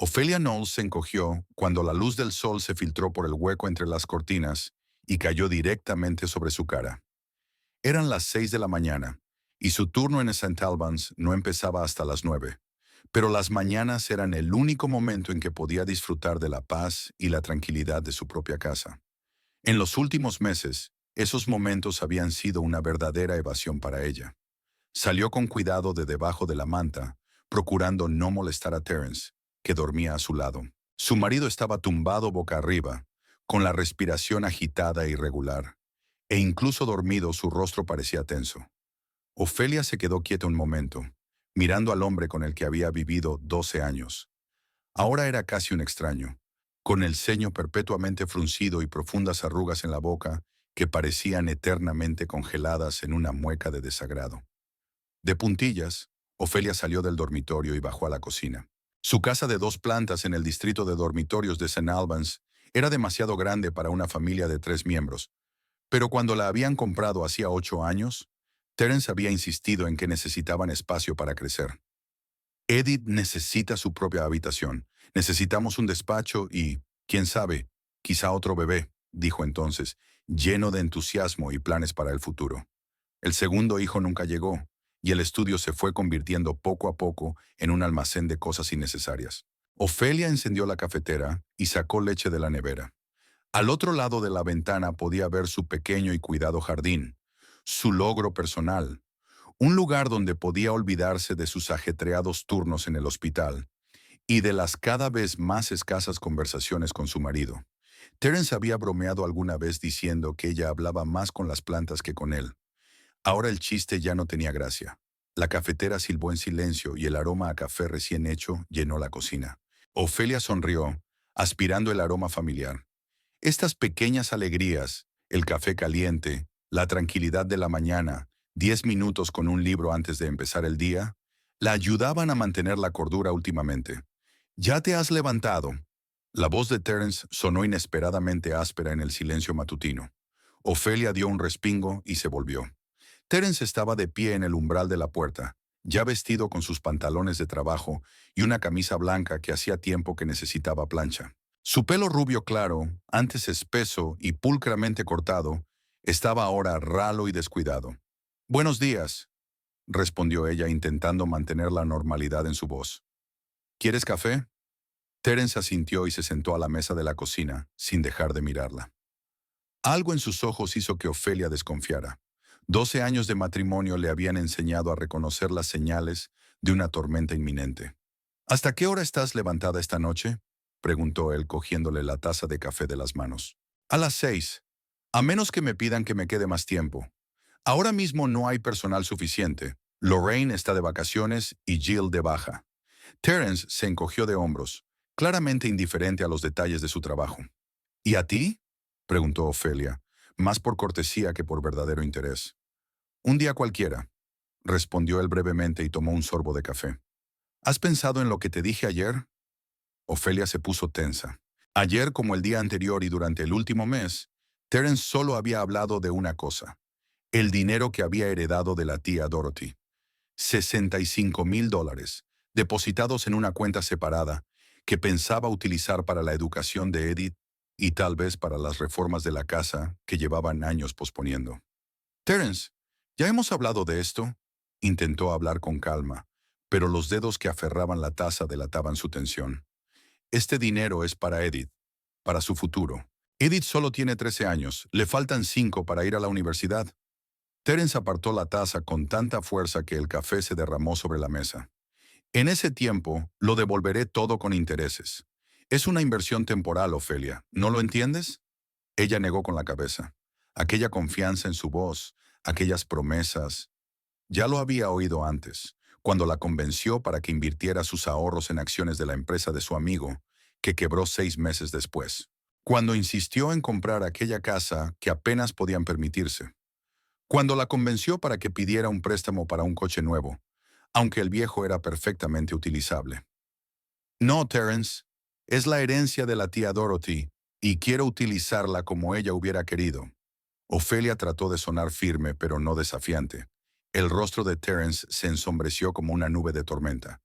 Ophelia Knowles se encogió cuando la luz del sol se filtró por el hueco entre las cortinas y cayó directamente sobre su cara. Eran las 6 de la mañana, y su turno en St. Albans no empezaba hasta las 9. Pero las mañanas eran el único momento en que podía disfrutar de la paz y la tranquilidad de su propia casa. En los últimos meses, esos momentos habían sido una verdadera evasión para ella. Salió con cuidado de debajo de la manta, procurando no molestar a Terence, que dormía a su lado. Su marido estaba tumbado boca arriba, con la respiración agitada e irregular, e incluso dormido su rostro parecía tenso. Ofelia se quedó quieta un momento, mirando al hombre con el que había vivido 12 años. Ahora era casi un extraño, con el ceño perpetuamente fruncido y profundas arrugas en la boca que parecían eternamente congeladas en una mueca de desagrado. De puntillas, Ofelia salió del dormitorio y bajó a la cocina. Su casa de 2 plantas en el distrito de dormitorios de St. Albans era demasiado grande para una familia de 3 miembros, pero cuando la habían comprado hacía 8 años, Terence había insistido en que necesitaban espacio para crecer. Edith necesita su propia habitación. Necesitamos un despacho y, quién sabe, quizá otro bebé, dijo entonces, lleno de entusiasmo y planes para el futuro. El segundo hijo nunca llegó, y el estudio se fue convirtiendo poco a poco en un almacén de cosas innecesarias. Ofelia encendió la cafetera y sacó leche de la nevera. Al otro lado de la ventana podía ver su pequeño y cuidado jardín, su logro personal, un lugar donde podía olvidarse de sus ajetreados turnos en el hospital y de las cada vez más escasas conversaciones con su marido. Terence había bromeado alguna vez diciendo que ella hablaba más con las plantas que con él. Ahora el chiste ya no tenía gracia. La cafetera silbó en silencio y el aroma a café recién hecho llenó la cocina. Ofelia sonrió, aspirando el aroma familiar. Estas pequeñas alegrías, el café caliente, la tranquilidad de la mañana, 10 minutos con un libro antes de empezar el día, la ayudaban a mantener la cordura últimamente. «¿Ya te has levantado?» La voz de Terence sonó inesperadamente áspera en el silencio matutino. Ofelia dio un respingo y se volvió. Terence estaba de pie en el umbral de la puerta, ya vestido con sus pantalones de trabajo y una camisa blanca que hacía tiempo que necesitaba plancha. Su pelo rubio claro, antes espeso y pulcramente cortado, estaba ahora ralo y descuidado. «Buenos días», respondió ella intentando mantener la normalidad en su voz. «¿Quieres café?» Terence asintió y se sentó a la mesa de la cocina, sin dejar de mirarla. Algo en sus ojos hizo que Ofelia desconfiara. 12 años de matrimonio le habían enseñado a reconocer las señales de una tormenta inminente. «¿Hasta qué hora estás levantada esta noche?», preguntó él cogiéndole la taza de café de las manos. «A las 6, a menos que me pidan que me quede más tiempo. Ahora mismo no hay personal suficiente. Lorraine está de vacaciones y Jill de baja». Terence se encogió de hombros, claramente indiferente a los detalles de su trabajo. «¿Y a ti?», preguntó Ofelia, más por cortesía que por verdadero interés. «Un día cualquiera», respondió él brevemente y tomó un sorbo de café. «¿Has pensado en lo que te dije ayer?». Ofelia se puso tensa. Ayer, como el día anterior y durante el último mes, Terence solo había hablado de una cosa: el dinero que había heredado de la tía Dorothy. $65,000, depositados en una cuenta separada, que pensaba utilizar para la educación de Edith y tal vez para las reformas de la casa que llevaban años posponiendo. «Terence, ¿ya hemos hablado de esto?», intentó hablar con calma, pero los dedos que aferraban la taza delataban su tensión. «Este dinero es para Edith, para su futuro. Edith solo tiene 13 años, le faltan 5 para ir a la universidad». Terence apartó la taza con tanta fuerza que el café se derramó sobre la mesa. «En ese tiempo, lo devolveré todo con intereses. Es una inversión temporal, Ofelia, ¿no lo entiendes?». Ella negó con la cabeza. Aquella confianza en su voz, aquellas promesas, ya lo había oído antes, cuando la convenció para que invirtiera sus ahorros en acciones de la empresa de su amigo, que quebró 6 meses después. Cuando insistió en comprar aquella casa que apenas podían permitirse. Cuando la convenció para que pidiera un préstamo para un coche nuevo, aunque el viejo era perfectamente utilizable. «No, Terence, es la herencia de la tía Dorothy, y quiero utilizarla como ella hubiera querido». Ofelia trató de sonar firme, pero no desafiante. El rostro de Terence se ensombreció como una nube de tormenta.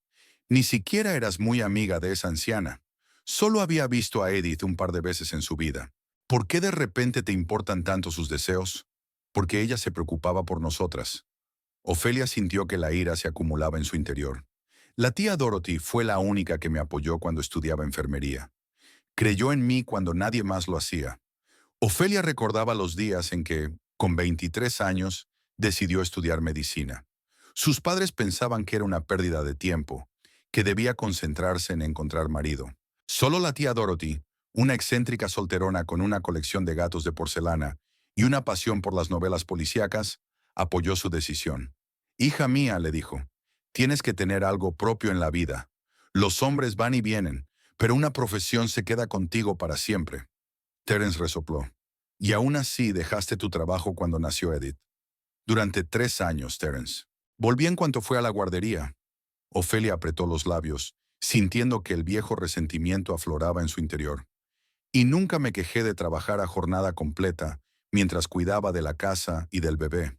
Ni siquiera eras muy amiga de esa anciana. Solo había visto a Edith un par de veces en su vida. ¿Por qué de repente te importan tanto sus deseos? Porque ella se preocupaba por nosotras. Ofelia sintió que la ira se acumulaba en su interior. La tía Dorothy fue la única que me apoyó cuando estudiaba enfermería. Creyó en mí cuando nadie más lo hacía. Ofelia recordaba los días en que, con 23 años, decidió estudiar medicina. Sus padres pensaban que era una pérdida de tiempo, que debía concentrarse en encontrar marido. Solo la tía Dorothy, una excéntrica solterona con una colección de gatos de porcelana y una pasión por las novelas policíacas, apoyó su decisión. Hija mía, le dijo, tienes que tener algo propio en la vida. Los hombres van y vienen, pero una profesión se queda contigo para siempre. Terence resopló. Y aún así dejaste tu trabajo cuando nació Edith. Durante 3 años, Terence. Volví en cuanto fue a la guardería. Ofelia apretó los labios, sintiendo que el viejo resentimiento afloraba en su interior. Y nunca me quejé de trabajar a jornada completa mientras cuidaba de la casa y del bebé.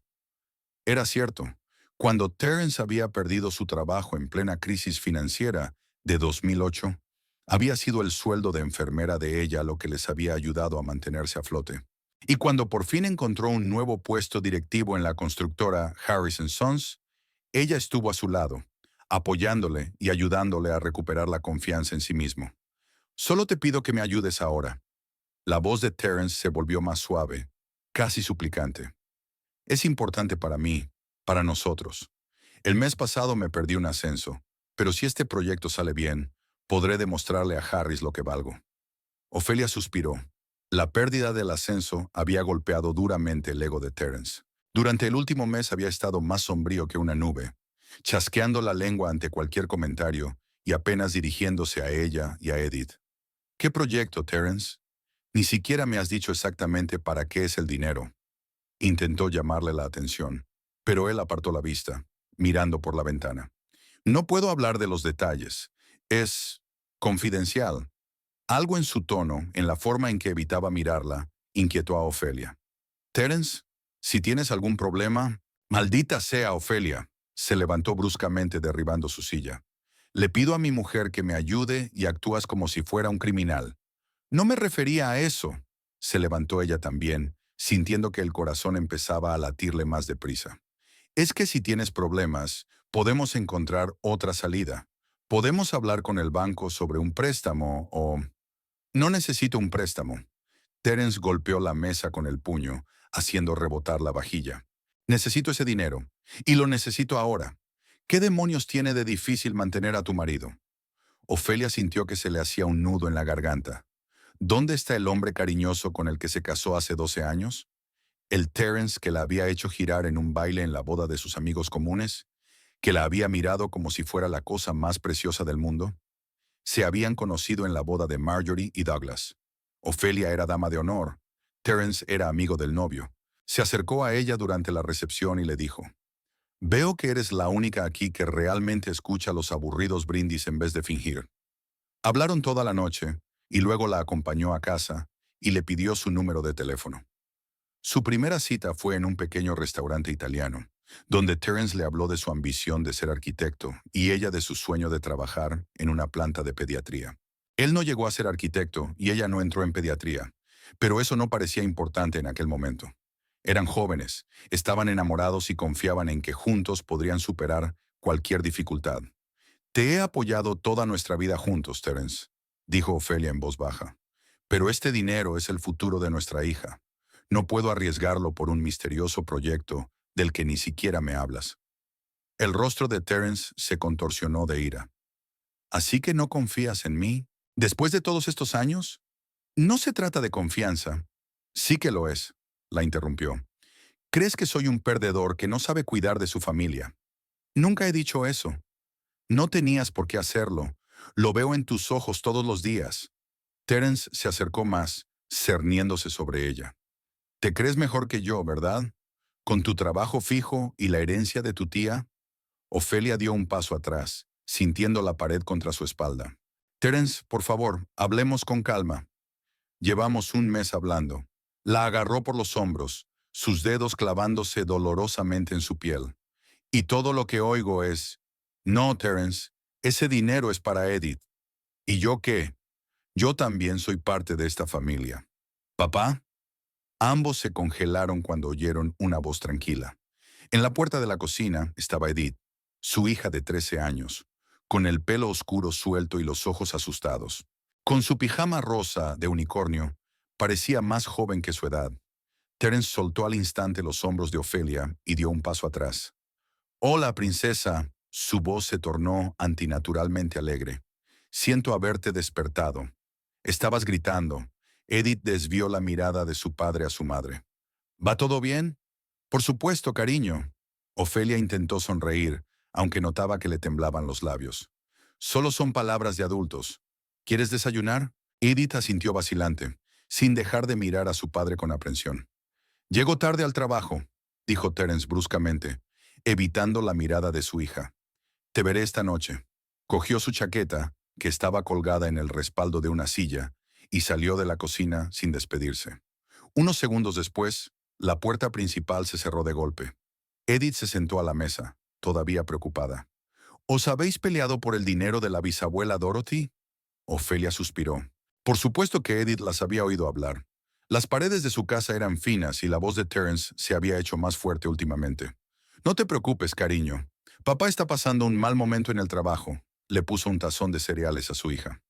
Era cierto. Cuando Terence había perdido su trabajo en plena crisis financiera de 2008, había sido el sueldo de enfermera de ella lo que les había ayudado a mantenerse a flote. Y cuando por fin encontró un nuevo puesto directivo en la constructora Harrison Sons, ella estuvo a su lado, apoyándole y ayudándole a recuperar la confianza en sí mismo. Solo te pido que me ayudes ahora. La voz de Terence se volvió más suave, casi suplicante. Es importante para mí, para nosotros. El mes pasado me perdí un ascenso, pero si este proyecto sale bien, podré demostrarle a Harris lo que valgo. Ofelia suspiró. La pérdida del ascenso había golpeado duramente el ego de Terence. Durante el último mes había estado más sombrío que una nube, chasqueando la lengua ante cualquier comentario y apenas dirigiéndose a ella y a Edith. ¿Qué proyecto, Terence? Ni siquiera me has dicho exactamente para qué es el dinero. Intentó llamarle la atención, pero él apartó la vista, mirando por la ventana. No puedo hablar de los detalles. Es confidencial. Algo en su tono, en la forma en que evitaba mirarla, inquietó a Ofelia. Terence, si tienes algún problema... Maldita sea, Ofelia. Se levantó bruscamente derribando su silla. Le pido a mi mujer que me ayude y actúas como si fuera un criminal. No me refería a eso. Se levantó ella también, sintiendo que el corazón empezaba a latirle más deprisa. Es que si tienes problemas, podemos encontrar otra salida. Podemos hablar con el banco sobre un préstamo o... No necesito un préstamo. Terence golpeó la mesa con el puño, haciendo rebotar la vajilla. Necesito ese dinero. Y lo necesito ahora. ¿Qué demonios tiene de difícil mantener a tu marido? Ofelia sintió que se le hacía un nudo en la garganta. ¿Dónde está el hombre cariñoso con el que se casó hace 12 años? ¿El Terence que la había hecho girar en un baile en la boda de sus amigos comunes? ¿Que la había mirado como si fuera la cosa más preciosa del mundo? Se habían conocido en la boda de Marjorie y Douglas. Ofelia era dama de honor. Terence era amigo del novio. Se acercó a ella durante la recepción y le dijo, «Veo que eres la única aquí que realmente escucha los aburridos brindis en vez de fingir». Hablaron toda la noche, y luego la acompañó a casa y le pidió su número de teléfono. Su primera cita fue en un pequeño restaurante italiano, donde Terence le habló de su ambición de ser arquitecto y ella de su sueño de trabajar en una planta de pediatría. Él no llegó a ser arquitecto y ella no entró en pediatría, pero eso no parecía importante en aquel momento. Eran jóvenes, estaban enamorados y confiaban en que juntos podrían superar cualquier dificultad. «Te he apoyado toda nuestra vida juntos, Terence», dijo Ofelia en voz baja. «Pero este dinero es el futuro de nuestra hija. No puedo arriesgarlo por un misterioso proyecto del que ni siquiera me hablas». El rostro de Terence se contorsionó de ira. «¿Así que no confías en mí? ¿Después de todos estos años?» «No se trata de confianza». «Sí que lo es», la interrumpió. «Crees que soy un perdedor que no sabe cuidar de su familia». «Nunca he dicho eso. No tenías por qué hacerlo. Lo veo en tus ojos todos los días». Terence se acercó más, cerniéndose sobre ella. «Te crees mejor que yo, ¿verdad? Con tu trabajo fijo y la herencia de tu tía». Ofelia dio un paso atrás, sintiendo la pared contra su espalda. «Terence, por favor, hablemos con calma. Llevamos un mes hablando». La agarró por los hombros, sus dedos clavándose dolorosamente en su piel. «Y todo lo que oigo es, no, Terence, Ese dinero es para Edith. ¿Y yo qué? Yo también soy parte de esta familia. ¿Papá? Ambos se congelaron cuando oyeron una voz tranquila. En la puerta de la cocina estaba Edith, su hija de 13 años, con el pelo oscuro suelto y los ojos asustados. Con su pijama rosa de unicornio, parecía más joven que su edad. Terence soltó al instante los hombros de Ofelia y dio un paso atrás. Hola, princesa. Su voz se tornó antinaturalmente alegre. Siento haberte despertado. Estabas gritando. Edith desvió la mirada de su padre a su madre. ¿Va todo bien? Por supuesto, cariño. Ofelia intentó sonreír, aunque notaba que le temblaban los labios. Solo son palabras de adultos. ¿Quieres desayunar? Edith asintió vacilante, sin dejar de mirar a su padre con aprensión. Llego tarde al trabajo, dijo Terence bruscamente, evitando la mirada de su hija. Te veré esta noche. Cogió su chaqueta, que estaba colgada en el respaldo de una silla, y salió de la cocina sin despedirse. Unos segundos después, la puerta principal se cerró de golpe. Edith se sentó a la mesa, todavía preocupada. ¿Os habéis peleado por el dinero de la bisabuela Dorothy? Ofelia suspiró. Por supuesto que Edith las había oído hablar. Las paredes de su casa eran finas y la voz de Terence se había hecho más fuerte últimamente. No te preocupes, cariño. Papá está pasando un mal momento en el trabajo. Le puso un tazón de cereales a su hija.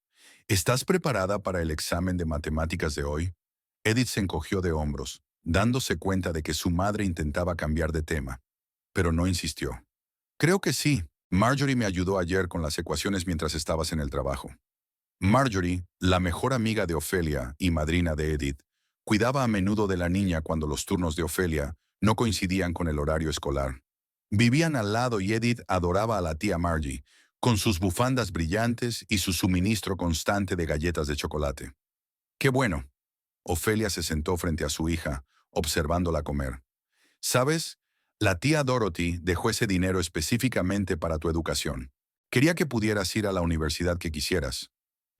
¿Estás preparada para el examen de matemáticas de hoy? Edith se encogió de hombros, dándose cuenta de que su madre intentaba cambiar de tema, pero no insistió. Creo que sí. Marjorie me ayudó ayer con las ecuaciones mientras estabas en el trabajo. Marjorie, la mejor amiga de Ofelia y madrina de Edith, cuidaba a menudo de la niña cuando los turnos de Ofelia no coincidían con el horario escolar. Vivían al lado y Edith adoraba a la tía Margie, con sus bufandas brillantes y su suministro constante de galletas de chocolate. ¡Qué bueno! Ofelia se sentó frente a su hija, observándola comer. ¿Sabes? La tía Dorothy dejó ese dinero específicamente para tu educación. Quería que pudieras ir a la universidad que quisieras.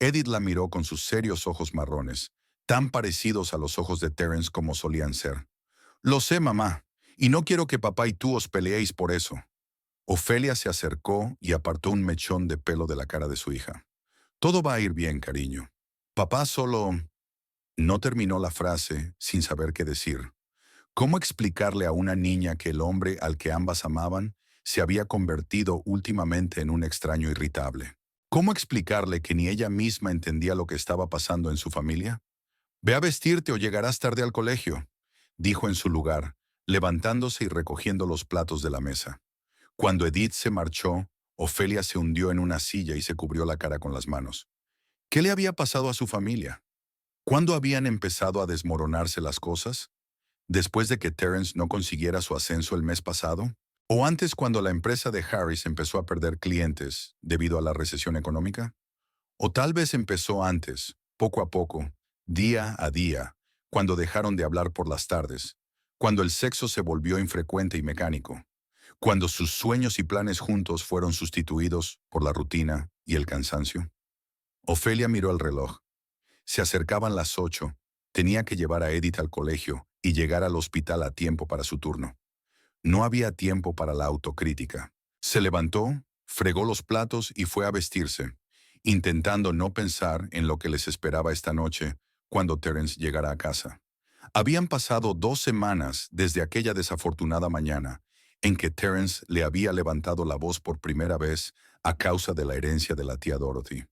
Edith la miró con sus serios ojos marrones, tan parecidos a los ojos de Terence como solían ser. Lo sé, mamá, y no quiero que papá y tú os peleéis por eso. Ofelia se acercó y apartó un mechón de pelo de la cara de su hija. Todo va a ir bien, cariño. Papá solo... No terminó la frase sin saber qué decir. ¿Cómo explicarle a una niña que el hombre al que ambas amaban se había convertido últimamente en un extraño irritable? ¿Cómo explicarle que ni ella misma entendía lo que estaba pasando en su familia? Ve a vestirte o llegarás tarde al colegio, dijo en su lugar, levantándose y recogiendo los platos de la mesa. Cuando Edith se marchó, Ofelia se hundió en una silla y se cubrió la cara con las manos. ¿Qué le había pasado a su familia? ¿Cuándo habían empezado a desmoronarse las cosas? ¿Después de que Terence no consiguiera su ascenso el mes pasado? ¿O antes cuando la empresa de Harris empezó a perder clientes debido a la recesión económica? ¿O tal vez empezó antes, poco a poco, día a día, cuando dejaron de hablar por las tardes, cuando el sexo se volvió infrecuente y mecánico, cuando sus sueños y planes juntos fueron sustituidos por la rutina y el cansancio? Ofelia miró el reloj. Se acercaban las 8. Tenía que llevar a Edith al colegio y llegar al hospital a tiempo para su turno. No había tiempo para la autocrítica. Se levantó, fregó los platos y fue a vestirse, intentando no pensar en lo que les esperaba esta noche cuando Terence llegara a casa. Habían pasado 2 semanas desde aquella desafortunada mañana en que Terence le había levantado la voz por primera vez a causa de la herencia de la tía Dorothy.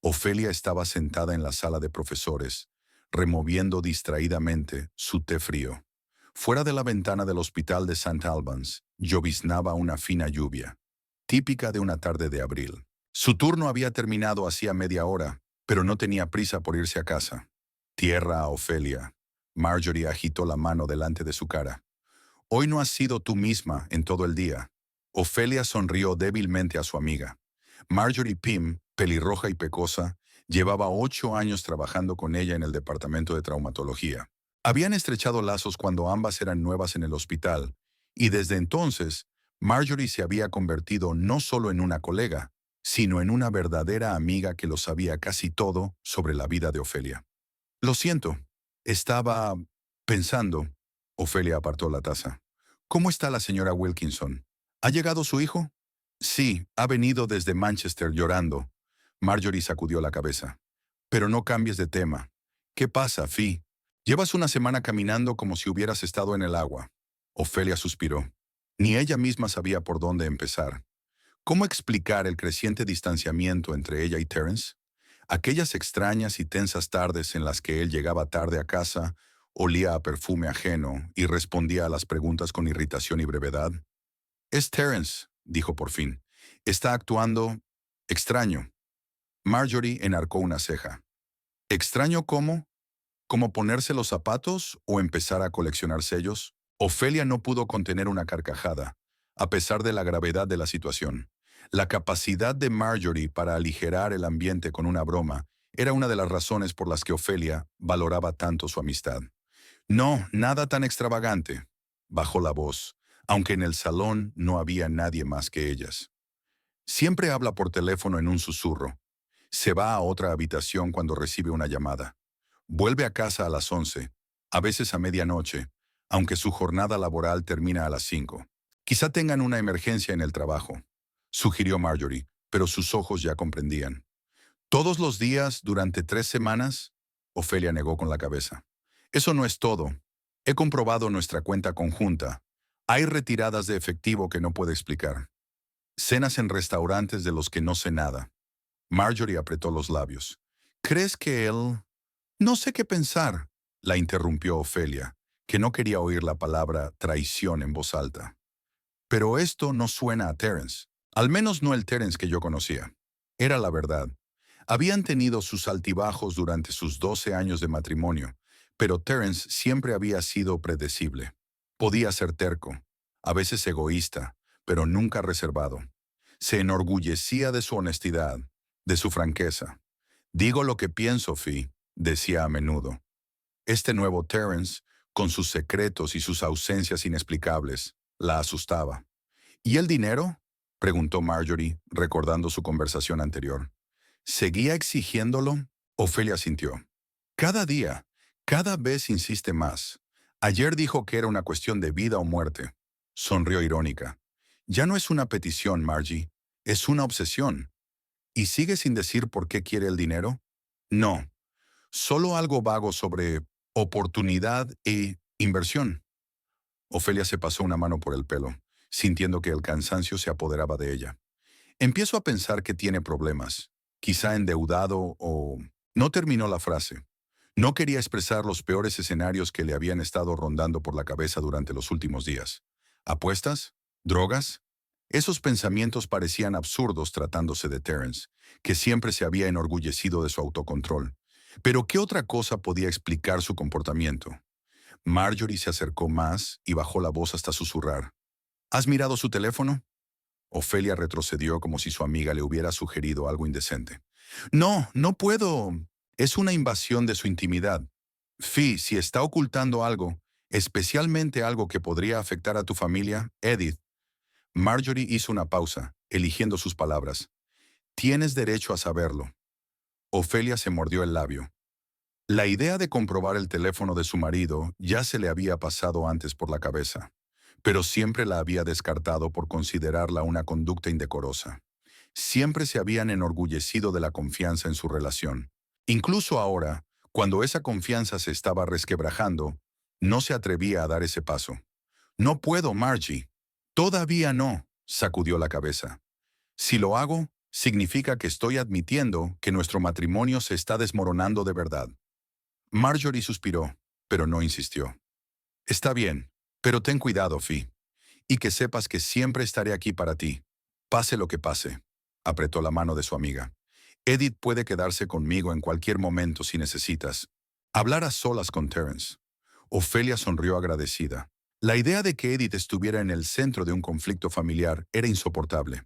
Ofelia estaba sentada en la sala de profesores, removiendo distraídamente su té frío. Fuera de la ventana del hospital de St. Albans, lloviznaba una fina lluvia, típica de una tarde de abril. Su turno había terminado hacía media hora, pero no tenía prisa por irse a casa. Tierra a Ofelia. Marjorie agitó la mano delante de su cara. Hoy no has sido tú misma en todo el día. Ofelia sonrió débilmente a su amiga. Marjorie Pym, pelirroja y pecosa, llevaba 8 años trabajando con ella en el departamento de traumatología. Habían estrechado lazos cuando ambas eran nuevas en el hospital, y desde entonces, Marjorie se había convertido no solo en una colega, sino en una verdadera amiga que lo sabía casi todo sobre la vida de Ofelia. Lo siento, estaba pensando. Ofelia apartó la taza. ¿Cómo está la señora Wilkinson? ¿Ha llegado su hijo? Sí, ha venido desde Manchester llorando. Marjorie sacudió la cabeza. Pero no cambies de tema. ¿Qué pasa, Fi? Llevas una semana caminando como si hubieras estado en el agua. Ofelia suspiró. Ni ella misma sabía por dónde empezar. ¿Cómo explicar el creciente distanciamiento entre ella y Terence? Aquellas extrañas y tensas tardes en las que él llegaba tarde a casa, olía a perfume ajeno y respondía a las preguntas con irritación y brevedad. Es Terence, dijo por fin. Está actuando extraño. Marjorie enarcó una ceja. ¿Extraño cómo? ¿Cómo ponerse los zapatos o empezar a coleccionar sellos? Ofelia no pudo contener una carcajada, a pesar de la gravedad de la situación. La capacidad de Marjorie para aligerar el ambiente con una broma era una de las razones por las que Ofelia valoraba tanto su amistad. No, nada tan extravagante, bajó la voz, aunque en el salón no había nadie más que ellas. Siempre habla por teléfono en un susurro. Se va a otra habitación cuando recibe una llamada. Vuelve a casa a las 11, a veces a medianoche, aunque su jornada laboral termina a las 5. Quizá tengan una emergencia en el trabajo, sugirió Marjorie, pero sus ojos ya comprendían. ¿Todos los días durante 3 semanas? Ofelia negó con la cabeza. Eso no es todo. He comprobado nuestra cuenta conjunta. Hay retiradas de efectivo que no puede explicar. Cenas en restaurantes de los que no sé nada. Marjorie apretó los labios. ¿Crees que él? No sé qué pensar, la interrumpió Ofelia, que no quería oír la palabra traición en voz alta. Pero esto no suena a Terence, al menos no el Terence que yo conocía. Era la verdad. Habían tenido sus altibajos durante sus 12 años de matrimonio, pero Terence siempre había sido predecible. Podía ser terco, a veces egoísta, pero nunca reservado. Se enorgullecía de su honestidad, de su franqueza. Digo lo que pienso, Fi, decía a menudo. Este nuevo Terence, con sus secretos y sus ausencias inexplicables, la asustaba. ¿Y el dinero? Preguntó Marjorie, recordando su conversación anterior. ¿Seguía exigiéndolo? Ofelia sintió. Cada día, cada vez insiste más. Ayer dijo que era una cuestión de vida o muerte. Sonrió irónica. Ya no es una petición, Margie, es una obsesión. ¿Y sigue sin decir por qué quiere el dinero? No, solo algo vago sobre oportunidad e inversión. Ofelia se pasó una mano por el pelo, sintiendo que el cansancio se apoderaba de ella. Empiezo a pensar que tiene problemas, quizá endeudado o... No terminó la frase. No quería expresar los peores escenarios que le habían estado rondando por la cabeza durante los últimos días. ¿Apuestas? ¿Drogas? Esos pensamientos parecían absurdos tratándose de Terence, que siempre se había enorgullecido de su autocontrol. Pero ¿qué otra cosa podía explicar su comportamiento? Marjorie se acercó más y bajó la voz hasta susurrar. ¿Has mirado su teléfono? Ofelia retrocedió como si su amiga le hubiera sugerido algo indecente. No, no puedo. Es una invasión de su intimidad. Fi, si está ocultando algo, especialmente algo que podría afectar a tu familia, Edith. Marjorie hizo una pausa, eligiendo sus palabras. Tienes derecho a saberlo. Ofelia se mordió el labio. La idea de comprobar el teléfono de su marido ya se le había pasado antes por la cabeza, pero siempre la había descartado por considerarla una conducta indecorosa. Siempre se habían enorgullecido de la confianza en su relación. Incluso ahora, cuando esa confianza se estaba resquebrajando, no se atrevía a dar ese paso. No puedo, Margie. Todavía no, sacudió la cabeza. Si lo hago, significa que estoy admitiendo que nuestro matrimonio se está desmoronando de verdad. Marjorie suspiró, pero no insistió. Está bien, pero ten cuidado, Fi. Y que sepas que siempre estaré aquí para ti. Pase lo que pase. Apretó la mano de su amiga. Edith puede quedarse conmigo en cualquier momento si necesitas. Hablar a solas con Terence. Ofelia sonrió agradecida. La idea de que Edith estuviera en el centro de un conflicto familiar era insoportable.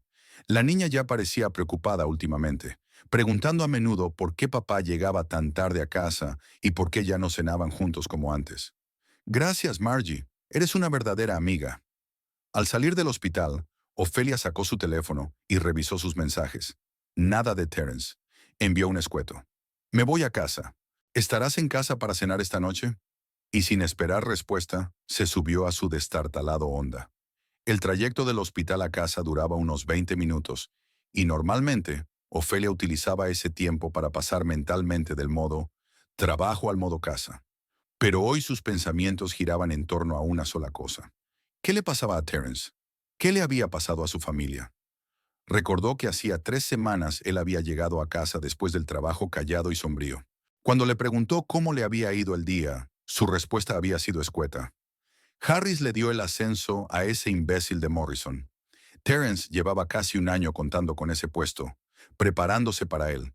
La niña ya parecía preocupada últimamente, preguntando a menudo por qué papá llegaba tan tarde a casa y por qué ya no cenaban juntos como antes. Gracias, Margie. Eres una verdadera amiga. Al salir del hospital, Ofelia sacó su teléfono y revisó sus mensajes. Nada de Terence. Envió un escueto. Me voy a casa. ¿Estarás en casa para cenar esta noche? Y sin esperar respuesta, se subió a su destartalado Honda. El trayecto del hospital a casa duraba unos 20 minutos, y normalmente Ofelia utilizaba ese tiempo para pasar mentalmente del modo trabajo al modo casa. Pero hoy sus pensamientos giraban en torno a una sola cosa. ¿Qué le pasaba a Terence? ¿Qué le había pasado a su familia? Recordó que hacía 3 semanas él había llegado a casa después del trabajo callado y sombrío. Cuando le preguntó cómo le había ido el día, su respuesta había sido escueta. Harris le dio el ascenso a ese imbécil de Morrison. Terence llevaba casi un año contando con ese puesto, preparándose para él.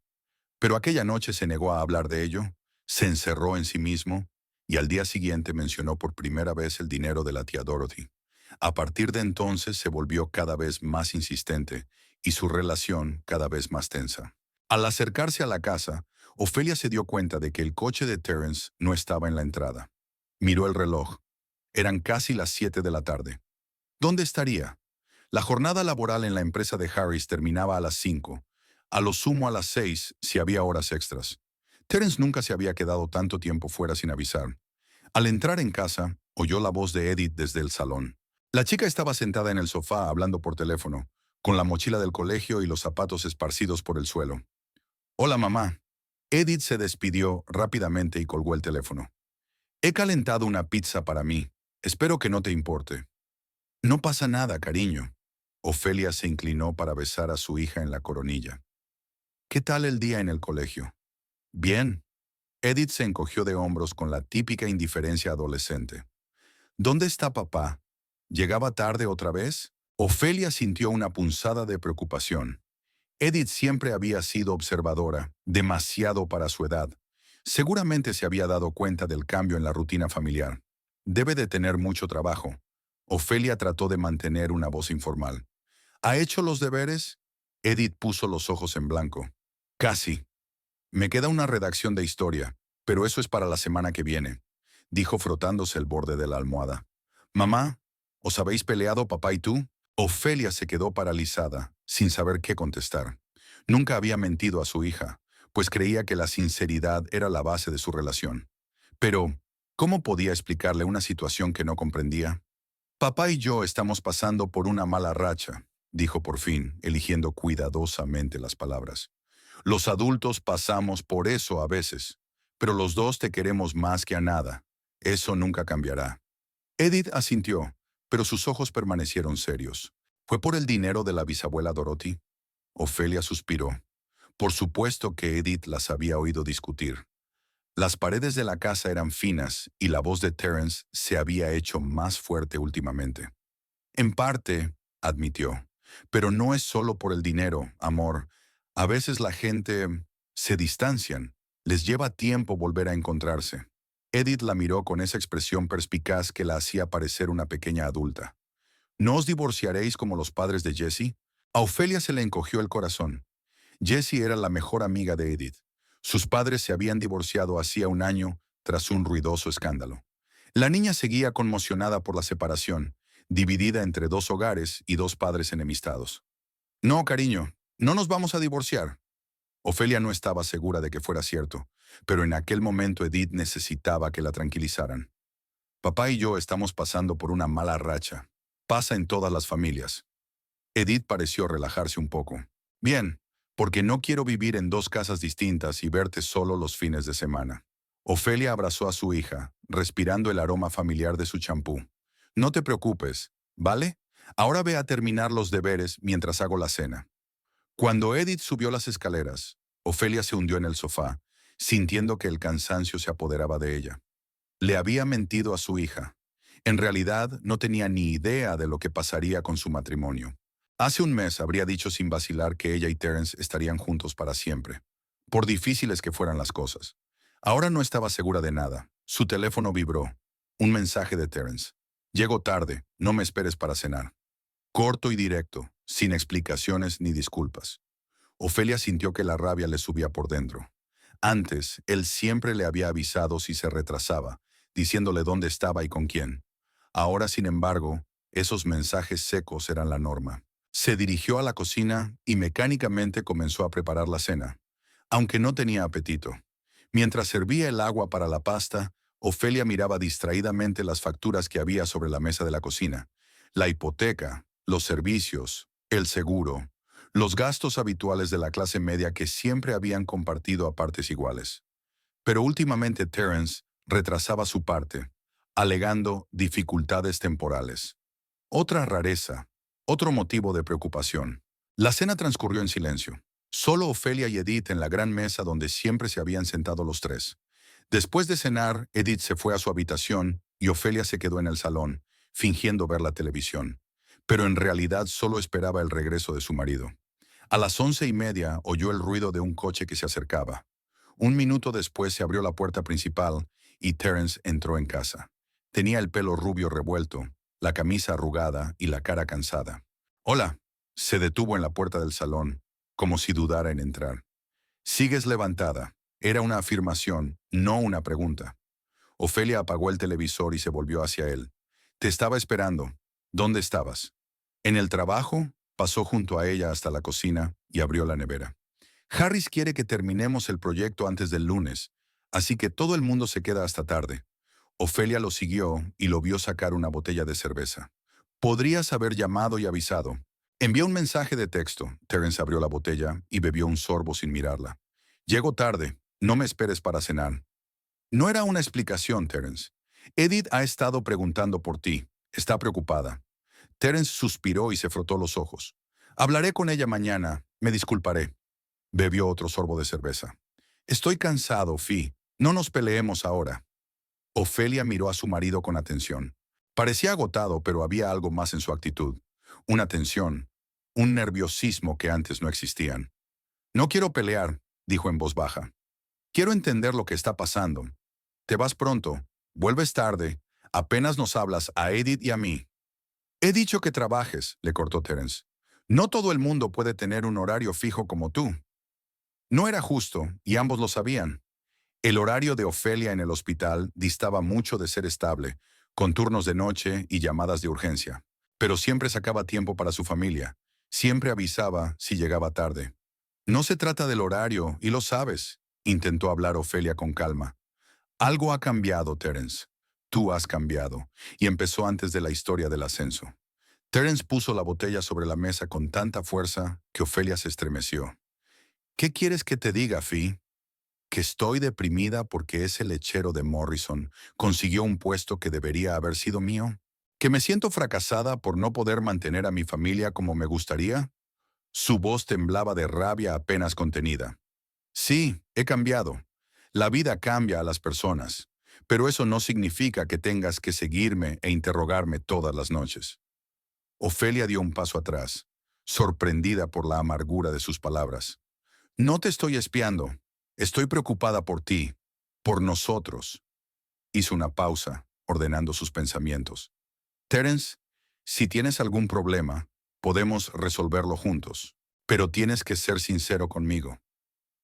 Pero aquella noche se negó a hablar de ello, se encerró en sí mismo y al día siguiente mencionó por primera vez el dinero de la tía Dorothy. A partir de entonces se volvió cada vez más insistente y su relación cada vez más tensa. Al acercarse a la casa, Ofelia se dio cuenta de que el coche de Terence no estaba en la entrada. Miró el reloj. Eran casi las 7 de la tarde. ¿Dónde estaría? La jornada laboral en la empresa de Harris terminaba a las 5, a lo sumo a las 6 si había horas extras. Terence nunca se había quedado tanto tiempo fuera sin avisar. Al entrar en casa, oyó la voz de Edith desde el salón. La chica estaba sentada en el sofá hablando por teléfono, con la mochila del colegio y los zapatos esparcidos por el suelo. Hola, mamá. Edith se despidió rápidamente y colgó el teléfono. He calentado una pizza para mí. Espero que no te importe. No pasa nada, cariño. Ofelia se inclinó para besar a su hija en la coronilla. ¿Qué tal el día en el colegio? Bien. Edith se encogió de hombros con la típica indiferencia adolescente. ¿Dónde está papá? ¿Llegaba tarde otra vez? Ofelia sintió una punzada de preocupación. Edith siempre había sido observadora, demasiado para su edad. Seguramente se había dado cuenta del cambio en la rutina familiar. Debe de tener mucho trabajo. Ofelia trató de mantener una voz informal. ¿Ha hecho los deberes? Edith puso los ojos en blanco. Casi. Me queda una redacción de historia, pero eso es para la semana que viene, dijo frotándose el borde de la almohada. Mamá, ¿os habéis peleado papá y tú? Ofelia se quedó paralizada, sin saber qué contestar. Nunca había mentido a su hija, pues creía que la sinceridad era la base de su relación. Pero, ¿cómo podía explicarle una situación que no comprendía? Papá y yo estamos pasando por una mala racha, dijo por fin, eligiendo cuidadosamente las palabras. Los adultos pasamos por eso a veces, pero los dos te queremos más que a nada. Eso nunca cambiará. Edith asintió, pero sus ojos permanecieron serios. ¿Fue por el dinero de la bisabuela Dorothy? Ofelia suspiró. Por supuesto que Edith las había oído discutir. Las paredes de la casa eran finas y la voz de Terence se había hecho más fuerte últimamente. En parte, admitió, pero no es solo por el dinero, amor. A veces la gente se distancian, les lleva tiempo volver a encontrarse. Edith la miró con esa expresión perspicaz que la hacía parecer una pequeña adulta. ¿No os divorciaréis como los padres de Jessie? A Ofelia se le encogió el corazón. Jessie era la mejor amiga de Edith. Sus padres se habían divorciado hacía un año tras un ruidoso escándalo. La niña seguía conmocionada por la separación, dividida entre dos hogares y dos padres enemistados. No, cariño, no nos vamos a divorciar. Ofelia no estaba segura de que fuera cierto, pero en aquel momento Edith necesitaba que la tranquilizaran. Papá y yo estamos pasando por una mala racha. Pasa en todas las familias. Edith pareció relajarse un poco. Bien, porque no quiero vivir en dos casas distintas y verte solo los fines de semana. Ofelia abrazó a su hija, respirando el aroma familiar de su champú. No te preocupes, ¿vale? Ahora ve a terminar los deberes mientras hago la cena. Cuando Edith subió las escaleras, Ofelia se hundió en el sofá, sintiendo que el cansancio se apoderaba de ella. Le había mentido a su hija. En realidad, no tenía ni idea de lo que pasaría con su matrimonio. Hace un mes habría dicho sin vacilar que ella y Terence estarían juntos para siempre, por difíciles que fueran las cosas. Ahora no estaba segura de nada. Su teléfono vibró. Un mensaje de Terence. Llego tarde, no me esperes para cenar. Corto y directo, sin explicaciones ni disculpas. Ofelia sintió que la rabia le subía por dentro. Antes, él siempre le había avisado si se retrasaba, diciéndole dónde estaba y con quién. Ahora, sin embargo, esos mensajes secos eran la norma. Se dirigió a la cocina y mecánicamente comenzó a preparar la cena, aunque no tenía apetito. Mientras servía el agua para la pasta, Ofelia miraba distraídamente las facturas que había sobre la mesa de la cocina. La hipoteca, los servicios, el seguro, los gastos habituales de la clase media que siempre habían compartido a partes iguales. Pero últimamente Terence retrasaba su parte, alegando dificultades temporales. Otra rareza, otro motivo de preocupación. La cena transcurrió en silencio. Solo Ofelia y Edith en la gran mesa donde siempre se habían sentado los tres. Después de cenar, Edith se fue a su habitación y Ofelia se quedó en el salón, fingiendo ver la televisión. Pero en realidad solo esperaba el regreso de su marido. A las 11:30 oyó el ruido de un coche que se acercaba. Un minuto después se abrió la puerta principal y Terence entró en casa. Tenía el pelo rubio revuelto, la camisa arrugada y la cara cansada. «Hola», se detuvo en la puerta del salón, como si dudara en entrar. «Sigues levantada». Era una afirmación, no una pregunta. Ofelia apagó el televisor y se volvió hacia él. «Te estaba esperando. ¿Dónde estabas?» «En el trabajo». Pasó junto a ella hasta la cocina y abrió la nevera. «Harris quiere que terminemos el proyecto antes del lunes, así que todo el mundo se queda hasta tarde». Ofelia lo siguió y lo vio sacar una botella de cerveza. «Podrías haber llamado y avisado». Envió un mensaje de texto. Terence abrió la botella y bebió un sorbo sin mirarla. «Llego tarde. No me esperes para cenar». No era una explicación, Terence. «Edith ha estado preguntando por ti. Está preocupada». Terence suspiró y se frotó los ojos. «Hablaré con ella mañana. Me disculparé». Bebió otro sorbo de cerveza. «Estoy cansado, Fi. No nos peleemos ahora». Ofelia miró a su marido con atención. Parecía agotado, pero había algo más en su actitud. Una tensión, un nerviosismo que antes no existían. «No quiero pelear», dijo en voz baja. «Quiero entender lo que está pasando. Te vas pronto, vuelves tarde, apenas nos hablas a Edith y a mí». «He dicho que trabajes», le cortó Terence. «No todo el mundo puede tener un horario fijo como tú». No era justo, y ambos lo sabían. El horario de Ofelia en el hospital distaba mucho de ser estable, con turnos de noche y llamadas de urgencia. Pero siempre sacaba tiempo para su familia. Siempre avisaba si llegaba tarde. «No se trata del horario, y lo sabes», intentó hablar Ofelia con calma. «Algo ha cambiado, Terence. Tú has cambiado», y empezó antes de la historia del ascenso. Terence puso la botella sobre la mesa con tanta fuerza que Ofelia se estremeció. «¿Qué quieres que te diga, Fi?» «Que estoy deprimida porque ese lechero de Morrison consiguió un puesto que debería haber sido mío. ¿Que me siento fracasada por no poder mantener a mi familia como me gustaría?» Su voz temblaba de rabia apenas contenida. «Sí, he cambiado. La vida cambia a las personas, pero eso no significa que tengas que seguirme e interrogarme todas las noches». Ofelia dio un paso atrás, sorprendida por la amargura de sus palabras. «No te estoy espiando. Estoy preocupada por ti, por nosotros». Hizo una pausa, ordenando sus pensamientos. «Terence, si tienes algún problema, podemos resolverlo juntos, pero tienes que ser sincero conmigo».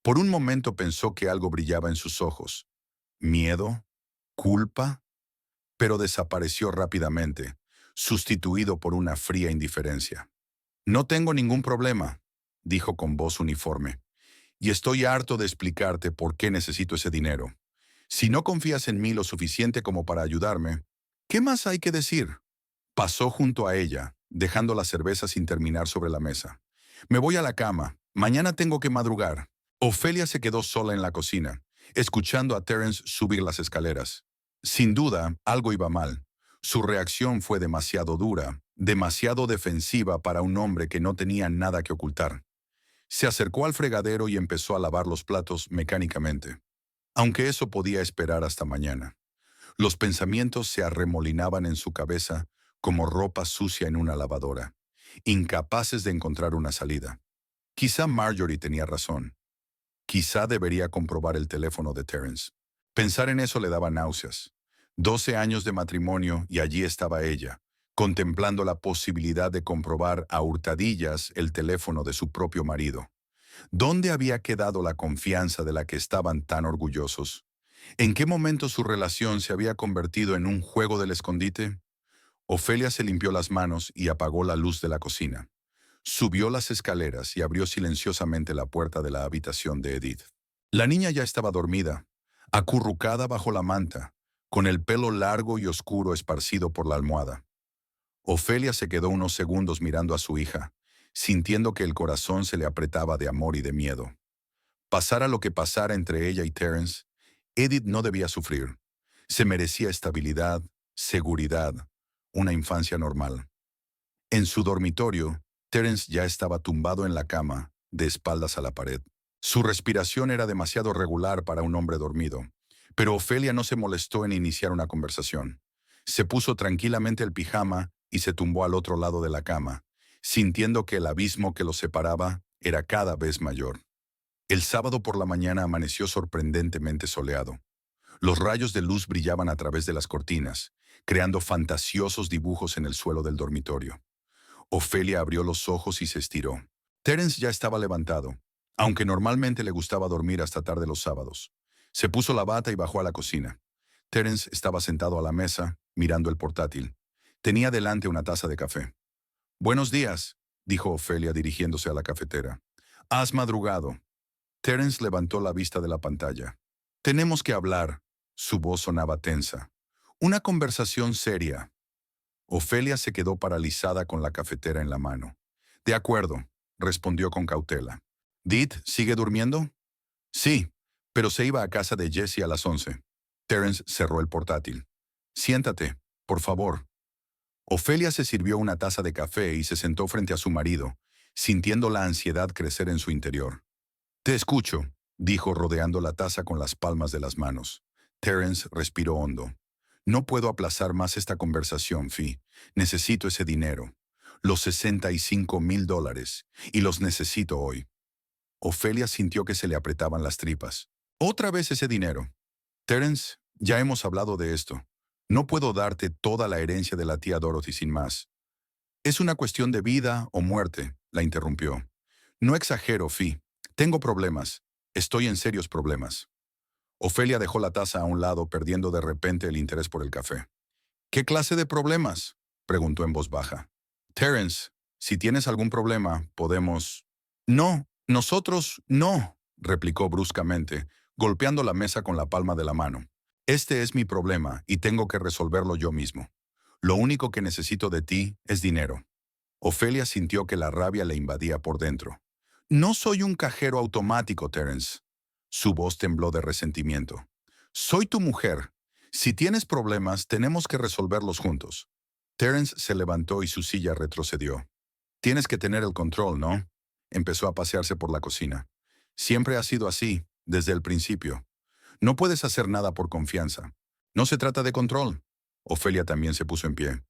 Por un momento pensó que algo brillaba en sus ojos. ¿Miedo? ¿Culpa? Pero desapareció rápidamente, sustituido por una fría indiferencia. «No tengo ningún problema», dijo con voz uniforme. «Y estoy harto de explicarte por qué necesito ese dinero. Si no confías en mí lo suficiente como para ayudarme, ¿qué más hay que decir?» Pasó junto a ella, dejando la cerveza sin terminar sobre la mesa. «Me voy a la cama. Mañana tengo que madrugar». Ofelia se quedó sola en la cocina, escuchando a Terence subir las escaleras. Sin duda, algo iba mal. Su reacción fue demasiado dura, demasiado defensiva para un hombre que no tenía nada que ocultar. Se acercó al fregadero y empezó a lavar los platos mecánicamente. Aunque eso podía esperar hasta mañana. Los pensamientos se arremolinaban en su cabeza como ropa sucia en una lavadora, incapaces de encontrar una salida. Quizá Marjorie tenía razón. Quizá debería comprobar el teléfono de Terence. Pensar en eso le daba náuseas. 12 años de matrimonio y allí estaba ella, contemplando la posibilidad de comprobar a hurtadillas el teléfono de su propio marido. ¿Dónde había quedado la confianza de la que estaban tan orgullosos? ¿En qué momento su relación se había convertido en un juego del escondite? Ofelia se limpió las manos y apagó la luz de la cocina. Subió las escaleras y abrió silenciosamente la puerta de la habitación de Edith. La niña ya estaba dormida, acurrucada bajo la manta, con el pelo largo y oscuro esparcido por la almohada. Ofelia se quedó unos segundos mirando a su hija, sintiendo que el corazón se le apretaba de amor y de miedo. Pasara lo que pasara entre ella y Terence, Edith no debía sufrir. Se merecía estabilidad, seguridad, una infancia normal. En su dormitorio, Terence ya estaba tumbado en la cama, de espaldas a la pared. Su respiración era demasiado regular para un hombre dormido, pero Ofelia no se molestó en iniciar una conversación. Se puso tranquilamente el pijama y se tumbó al otro lado de la cama, sintiendo que el abismo que los separaba era cada vez mayor. El sábado por la mañana amaneció sorprendentemente soleado. Los rayos de luz brillaban a través de las cortinas, creando fantasiosos dibujos en el suelo del dormitorio. Ofelia abrió los ojos y se estiró. Terence ya estaba levantado, aunque normalmente le gustaba dormir hasta tarde los sábados. Se puso la bata y bajó a la cocina. Terence estaba sentado a la mesa, mirando el portátil. Tenía delante una taza de café. «Buenos días», dijo Ofelia dirigiéndose a la cafetera. «Has madrugado». Terence levantó la vista de la pantalla. «Tenemos que hablar». Su voz sonaba tensa. «Una conversación seria». Ofelia se quedó paralizada con la cafetera en la mano. «De acuerdo», respondió con cautela. «¿Dit sigue durmiendo?» «Sí, pero se iba a casa de Jesse a las 11». Terence cerró el portátil. «Siéntate, por favor». Ofelia se sirvió una taza de café y se sentó frente a su marido, sintiendo la ansiedad crecer en su interior. «Te escucho», dijo rodeando la taza con las palmas de las manos. Terence respiró hondo. «No puedo aplazar más esta conversación, Fi. Necesito ese dinero. Los $65,000. Y los necesito hoy». Ofelia sintió que se le apretaban las tripas. «Otra vez ese dinero». «Terence, ya hemos hablado de esto. No puedo darte toda la herencia de la tía Dorothy sin más». «Es una cuestión de vida o muerte», la interrumpió. «No exagero, Fi. Tengo problemas. Estoy en serios problemas». Ofelia dejó la taza a un lado, perdiendo de repente el interés por el café. «¿Qué clase de problemas?», preguntó en voz baja. «Terence, si tienes algún problema, podemos...» «No, nosotros no», replicó bruscamente, golpeando la mesa con la palma de la mano. «Este es mi problema y tengo que resolverlo yo mismo. Lo único que necesito de ti es dinero». Ofelia sintió que la rabia le invadía por dentro. «No soy un cajero automático, Terence». Su voz tembló de resentimiento. «Soy tu mujer. Si tienes problemas, tenemos que resolverlos juntos». Terence se levantó y su silla retrocedió. «Tienes que tener el control, ¿no?». Empezó a pasearse por la cocina. «Siempre ha sido así, desde el principio. No puedes hacer nada por confianza. No se trata de control». Ofelia también se puso en pie.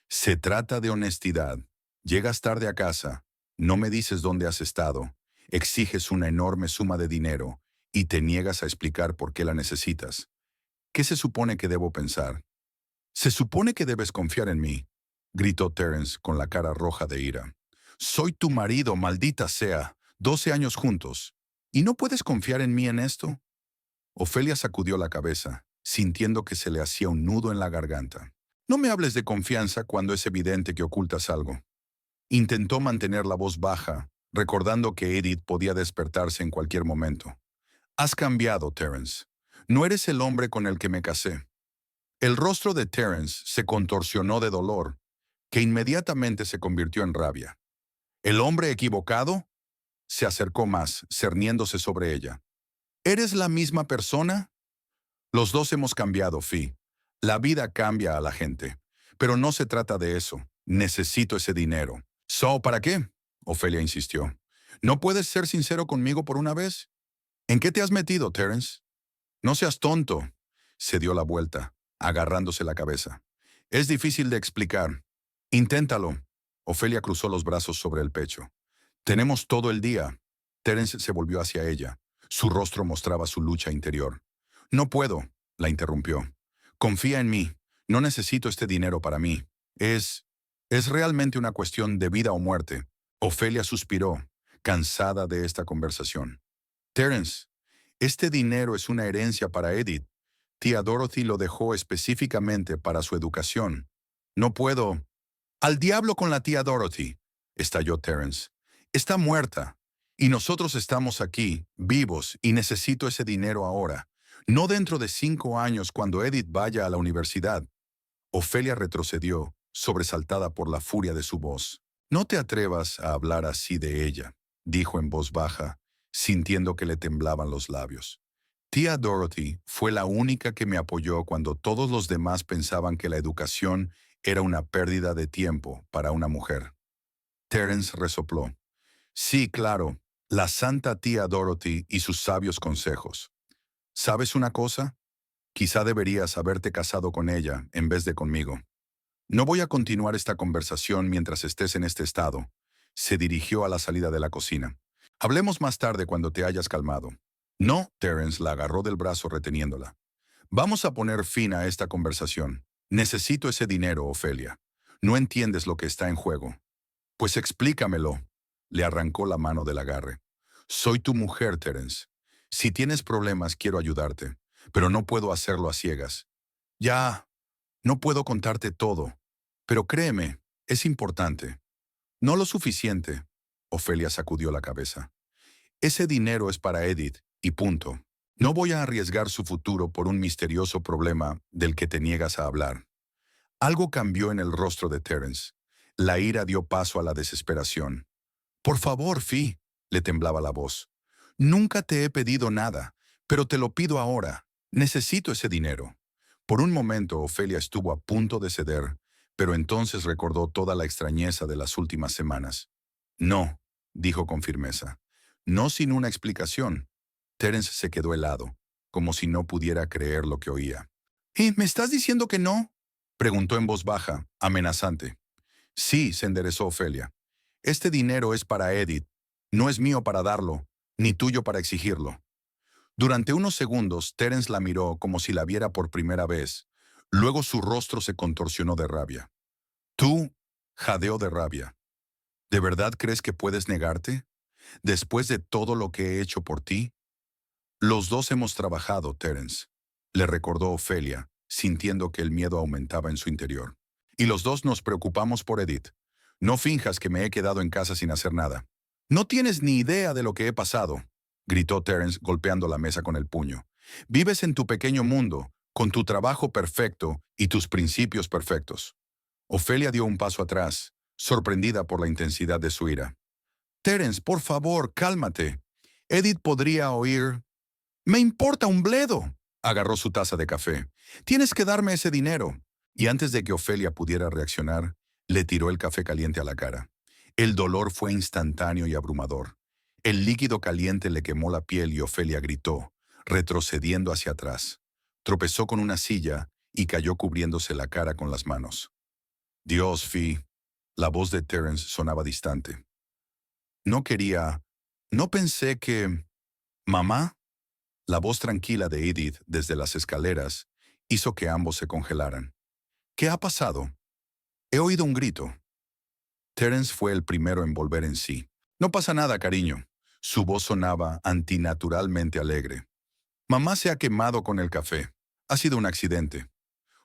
«Se trata de honestidad. Llegas tarde a casa, no me dices dónde has estado, exiges una enorme suma de dinero y te niegas a explicar por qué la necesitas. ¿Qué se supone que debo pensar?». «Se supone que debes confiar en mí», gritó Terence con la cara roja de ira. «Soy tu marido, maldita sea, 12 años juntos. ¿Y no puedes confiar en mí en esto?». Ofelia sacudió la cabeza, sintiendo que se le hacía un nudo en la garganta. «No me hables de confianza cuando es evidente que ocultas algo». Intentó mantener la voz baja, recordando que Edith podía despertarse en cualquier momento. «Has cambiado, Terence. No eres el hombre con el que me casé». El rostro de Terence se contorsionó de dolor, que inmediatamente se convirtió en rabia. «¿El hombre equivocado?». Se acercó más, cerniéndose sobre ella. «¿Eres la misma persona?». «Los dos hemos cambiado, Fi. La vida cambia a la gente. Pero no se trata de eso. Necesito ese dinero». «¿So para qué?», Ofelia insistió. «¿No puedes ser sincero conmigo por una vez?». «¿En qué te has metido, Terence?». «No seas tonto». Se dio la vuelta, agarrándose la cabeza. «Es difícil de explicar». «Inténtalo». Ofelia cruzó los brazos sobre el pecho. «Tenemos todo el día». Terence se volvió hacia ella. Su rostro mostraba su lucha interior. «No puedo», la interrumpió. «Confía en mí. No necesito este dinero para mí. Es realmente una cuestión de vida o muerte». Ofelia suspiró, cansada de esta conversación. «Terence, este dinero es una herencia para Edith. Tía Dorothy lo dejó específicamente para su educación. No puedo...». «Al diablo con la tía Dorothy», estalló Terence. «Está muerta. Y nosotros estamos aquí, vivos, y necesito ese dinero ahora. No dentro de 5 años cuando Edith vaya a la universidad». Ofelia retrocedió, sobresaltada por la furia de su voz. «No te atrevas a hablar así de ella», dijo en voz baja, sintiendo que le temblaban los labios. Tía Dorothy fue la única que me apoyó cuando todos los demás pensaban que la educación era una pérdida de tiempo para una mujer. Terence resopló. Sí, claro, la santa tía Dorothy y sus sabios consejos. ¿Sabes una cosa? Quizá deberías haberte casado con ella en vez de conmigo. No voy a continuar esta conversación mientras estés en este estado. Se dirigió a la salida de la cocina. Hablemos más tarde cuando te hayas calmado. No, Terence la agarró del brazo reteniéndola. Vamos a poner fin a esta conversación. Necesito ese dinero, Ofelia. No entiendes lo que está en juego. Pues explícamelo. Le arrancó la mano del agarre. Soy tu mujer, Terence. Si tienes problemas, quiero ayudarte, pero no puedo hacerlo a ciegas. Ya, no puedo contarte todo, pero créeme, es importante. No lo suficiente. Ofelia sacudió la cabeza. Ese dinero es para Edith, y punto. No voy a arriesgar su futuro por un misterioso problema del que te niegas a hablar. Algo cambió en el rostro de Terence. La ira dio paso a la desesperación. Por favor, Fi, le temblaba la voz. Nunca te he pedido nada, pero te lo pido ahora. Necesito ese dinero. Por un momento, Ofelia estuvo a punto de ceder, pero entonces recordó toda la extrañeza de las últimas semanas. No, dijo con firmeza. No sin una explicación. Terence se quedó helado, como si no pudiera creer lo que oía. ¿Y me estás diciendo que no? Preguntó en voz baja, amenazante. Sí, se enderezó Ofelia. Este dinero es para Edith. No es mío para darlo, ni tuyo para exigirlo. Durante unos segundos, Terence la miró como si la viera por primera vez. Luego su rostro se contorsionó de rabia. Tú, jadeó de rabia. ¿De verdad crees que puedes negarte? ¿Después de todo lo que he hecho por ti? Los dos hemos trabajado, Terence, le recordó Ofelia, sintiendo que el miedo aumentaba en su interior. Y los dos nos preocupamos por Edith. No finjas que me he quedado en casa sin hacer nada. No tienes ni idea de lo que he pasado, gritó Terence golpeando la mesa con el puño. Vives en tu pequeño mundo, con tu trabajo perfecto y tus principios perfectos. Ofelia dio un paso atrás, sorprendida por la intensidad de su ira. Terence, por favor, cálmate. Edith podría oír. Me importa un bledo. Agarró su taza de café. Tienes que darme ese dinero. Y antes de que Ofelia pudiera reaccionar, le tiró el café caliente a la cara. El dolor fue instantáneo y abrumador. El líquido caliente le quemó la piel y Ofelia gritó, retrocediendo hacia atrás. Tropezó con una silla y cayó cubriéndose la cara con las manos. Dios, Fi. La voz de Terence sonaba distante. No quería. No pensé que. ¿Mamá? La voz tranquila de Edith desde las escaleras hizo que ambos se congelaran. ¿Qué ha pasado? He oído un grito. Terence fue el primero en volver en sí. No pasa nada, cariño. Su voz sonaba antinaturalmente alegre. Mamá se ha quemado con el café. Ha sido un accidente.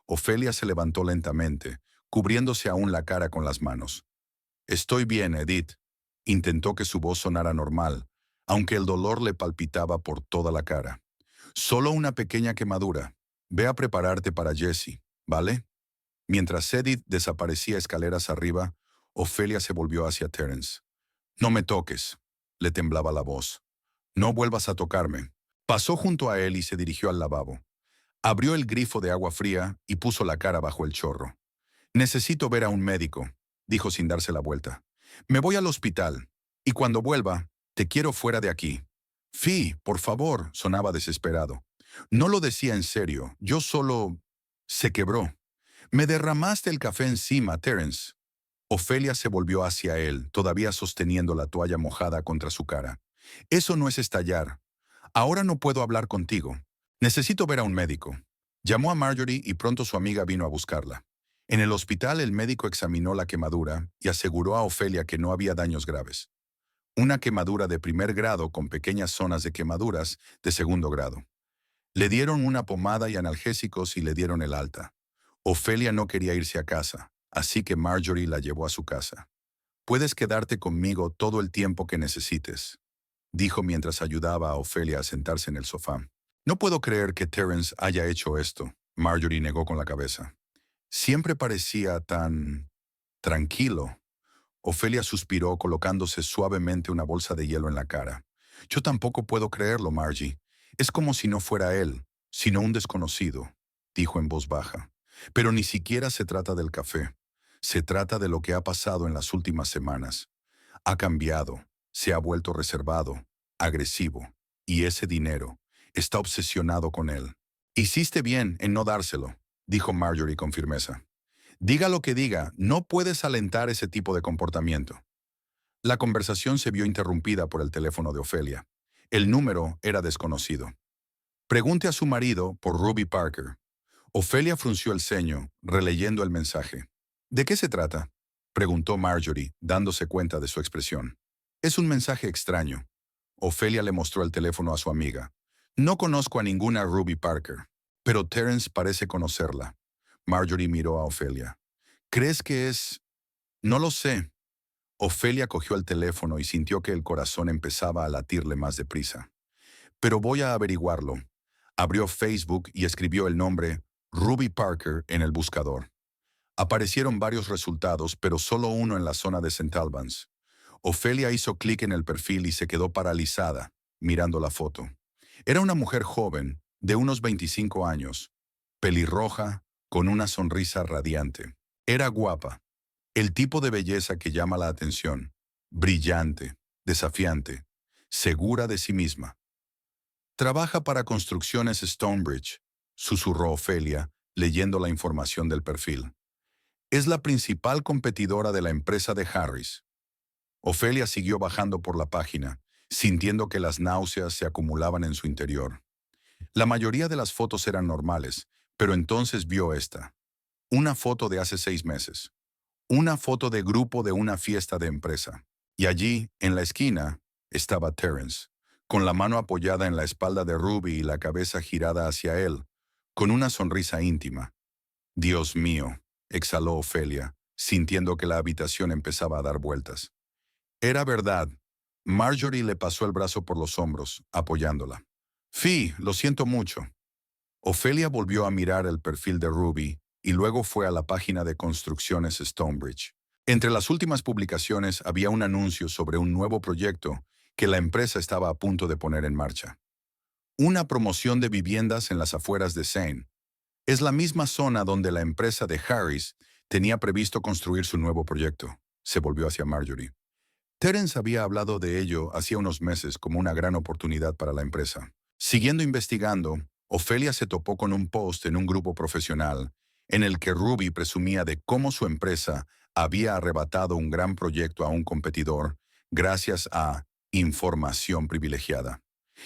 Ofelia se levantó lentamente, cubriéndose aún la cara con las manos. Estoy bien, Edith. Intentó que su voz sonara normal, aunque el dolor le palpitaba por toda la cara. Solo una pequeña quemadura. Ve a prepararte para Jessie, ¿vale? Mientras Edith desaparecía escaleras arriba, Ofelia se volvió hacia Terence. No me toques, le temblaba la voz. No vuelvas a tocarme. Pasó junto a él y se dirigió al lavabo. Abrió el grifo de agua fría y puso la cara bajo el chorro. Necesito ver a un médico, dijo sin darse la vuelta. Me voy al hospital, y cuando vuelva, te quiero fuera de aquí. Fi, por favor, sonaba desesperado. No lo decía en serio, yo solo. Se quebró. Me derramaste el café encima, Terence. Ofelia se volvió hacia él, todavía sosteniendo la toalla mojada contra su cara. Eso no es estallar. Ahora no puedo hablar contigo. Necesito ver a un médico. Llamó a Marjorie y pronto su amiga vino a buscarla. En el hospital el médico examinó la quemadura y aseguró a Ofelia que no había daños graves. Una quemadura de primer grado con pequeñas zonas de quemaduras de segundo grado. Le dieron una pomada y analgésicos y le dieron el alta. Ofelia no quería irse a casa, así que Marjorie la llevó a su casa. Puedes quedarte conmigo todo el tiempo que necesites, dijo mientras ayudaba a Ofelia a sentarse en el sofá. No puedo creer que Terence haya hecho esto, Marjorie negó con la cabeza. Siempre parecía tan tranquilo. Ofelia suspiró colocándose suavemente una bolsa de hielo en la cara. Yo tampoco puedo creerlo, Margie. Es como si no fuera él, sino un desconocido, dijo en voz baja. Pero ni siquiera se trata del café. Se trata de lo que ha pasado en las últimas semanas. Ha cambiado, se ha vuelto reservado, agresivo, y ese dinero, está obsesionado con él. Hiciste bien en no dárselo, dijo Marjorie con firmeza. Diga lo que diga, no puedes alentar ese tipo de comportamiento. La conversación se vio interrumpida por el teléfono de Ofelia. El número era desconocido. Pregunte a su marido por Ruby Parker. Ofelia frunció el ceño, releyendo el mensaje. ¿De qué se trata?, preguntó Marjorie, dándose cuenta de su expresión. Es un mensaje extraño. Ofelia le mostró el teléfono a su amiga. No conozco a ninguna Ruby Parker, pero Terence parece conocerla. Marjorie miró a Ofelia. ¿Crees que es...? No lo sé. Ofelia cogió el teléfono y sintió que el corazón empezaba a latirle más deprisa. Pero voy a averiguarlo. Abrió Facebook y escribió el nombre Ruby Parker en el buscador. Aparecieron varios resultados, pero solo uno en la zona de St. Albans. Ofelia hizo clic en el perfil y se quedó paralizada, mirando la foto. Era una mujer joven, de unos 25 años, pelirroja, con una sonrisa radiante. Era guapa, el tipo de belleza que llama la atención, brillante, desafiante, segura de sí misma. Trabaja para Construcciones Stonebridge, susurró Ofelia, leyendo la información del perfil. Es la principal competidora de la empresa de Harris. Ofelia siguió bajando por la página, sintiendo que las náuseas se acumulaban en su interior. La mayoría de las fotos eran normales, pero entonces vio esta. Una foto de hace 6 meses. Una foto de grupo de una fiesta de empresa. Y allí, en la esquina, estaba Terence, con la mano apoyada en la espalda de Ruby y la cabeza girada hacia él, con una sonrisa íntima. Dios mío, exhaló Ofelia, sintiendo que la habitación empezaba a dar vueltas. Era verdad. Marjorie le pasó el brazo por los hombros, apoyándola. Lo siento mucho. Ofelia volvió a mirar el perfil de Ruby y luego fue a la página de Construcciones Stonebridge. Entre las últimas publicaciones había un anuncio sobre un nuevo proyecto que la empresa estaba a punto de poner en marcha. Una promoción de viviendas en las afueras de Seine. Es la misma zona donde la empresa de Harris tenía previsto construir su nuevo proyecto. Se volvió hacia Marjorie. Terence había hablado de ello hacía unos meses como una gran oportunidad para la empresa. Siguiendo investigando, Ofelia se topó con un post en un grupo profesional en el que Ruby presumía de cómo su empresa había arrebatado un gran proyecto a un competidor gracias a información privilegiada.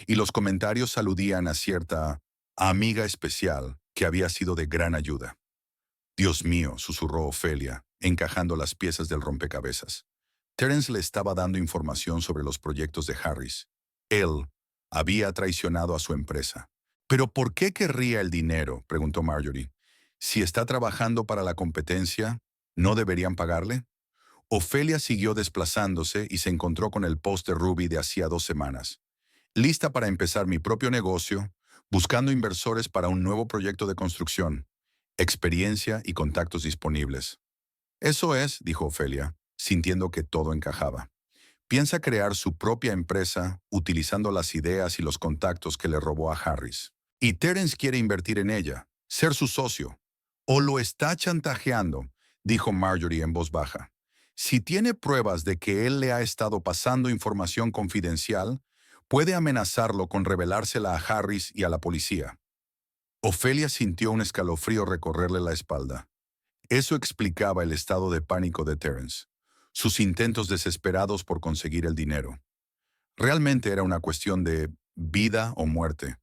Y los comentarios aludían a cierta amiga especial que había sido de gran ayuda. Dios mío, susurró Ofelia, encajando las piezas del rompecabezas. Terence le estaba dando información sobre los proyectos de Harris. Él había traicionado a su empresa. ¿Pero por qué querría el dinero?, preguntó Marjorie. Si está trabajando para la competencia, ¿no deberían pagarle? Ofelia siguió desplazándose y se encontró con el post de Ruby de hacía 2 semanas. Lista para empezar mi propio negocio, buscando inversores para un nuevo proyecto de construcción. Experiencia y contactos disponibles. Eso es, dijo Ofelia, sintiendo que todo encajaba. Piensa crear su propia empresa utilizando las ideas y los contactos que le robó a Harris. Y Terence quiere invertir en ella, ser su socio. O lo está chantajeando, dijo Marjorie en voz baja. Si tiene pruebas de que él le ha estado pasando información confidencial, puede amenazarlo con revelársela a Harris y a la policía. Ofelia sintió un escalofrío recorrerle la espalda. Eso explicaba el estado de pánico de Terence, sus intentos desesperados por conseguir el dinero. Realmente era una cuestión de vida o muerte,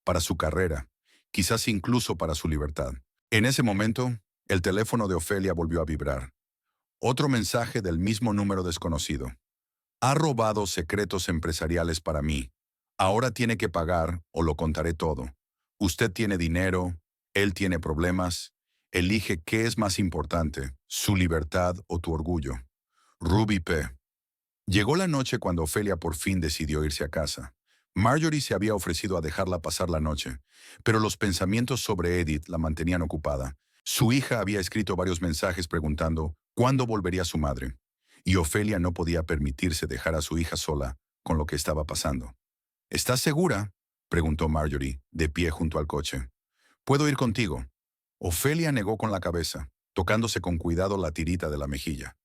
para su carrera, quizás incluso para su libertad. En ese momento, el teléfono de Ofelia volvió a vibrar. Otro mensaje del mismo número desconocido. Ha robado secretos empresariales para mí. Ahora tiene que pagar o lo contaré todo. Usted tiene dinero, él tiene problemas. Elige qué es más importante, su libertad o tu orgullo. Ruby P. Llegó la noche cuando Ofelia por fin decidió irse a casa. Marjorie se había ofrecido a dejarla pasar la noche, pero los pensamientos sobre Edith la mantenían ocupada. Su hija había escrito varios mensajes preguntando cuándo volvería su madre, y Ofelia no podía permitirse dejar a su hija sola con lo que estaba pasando. ¿Estás segura?, preguntó Marjorie, de pie junto al coche. ¿Puedo ir contigo? Ofelia negó con la cabeza, tocándose con cuidado la tirita de la mejilla.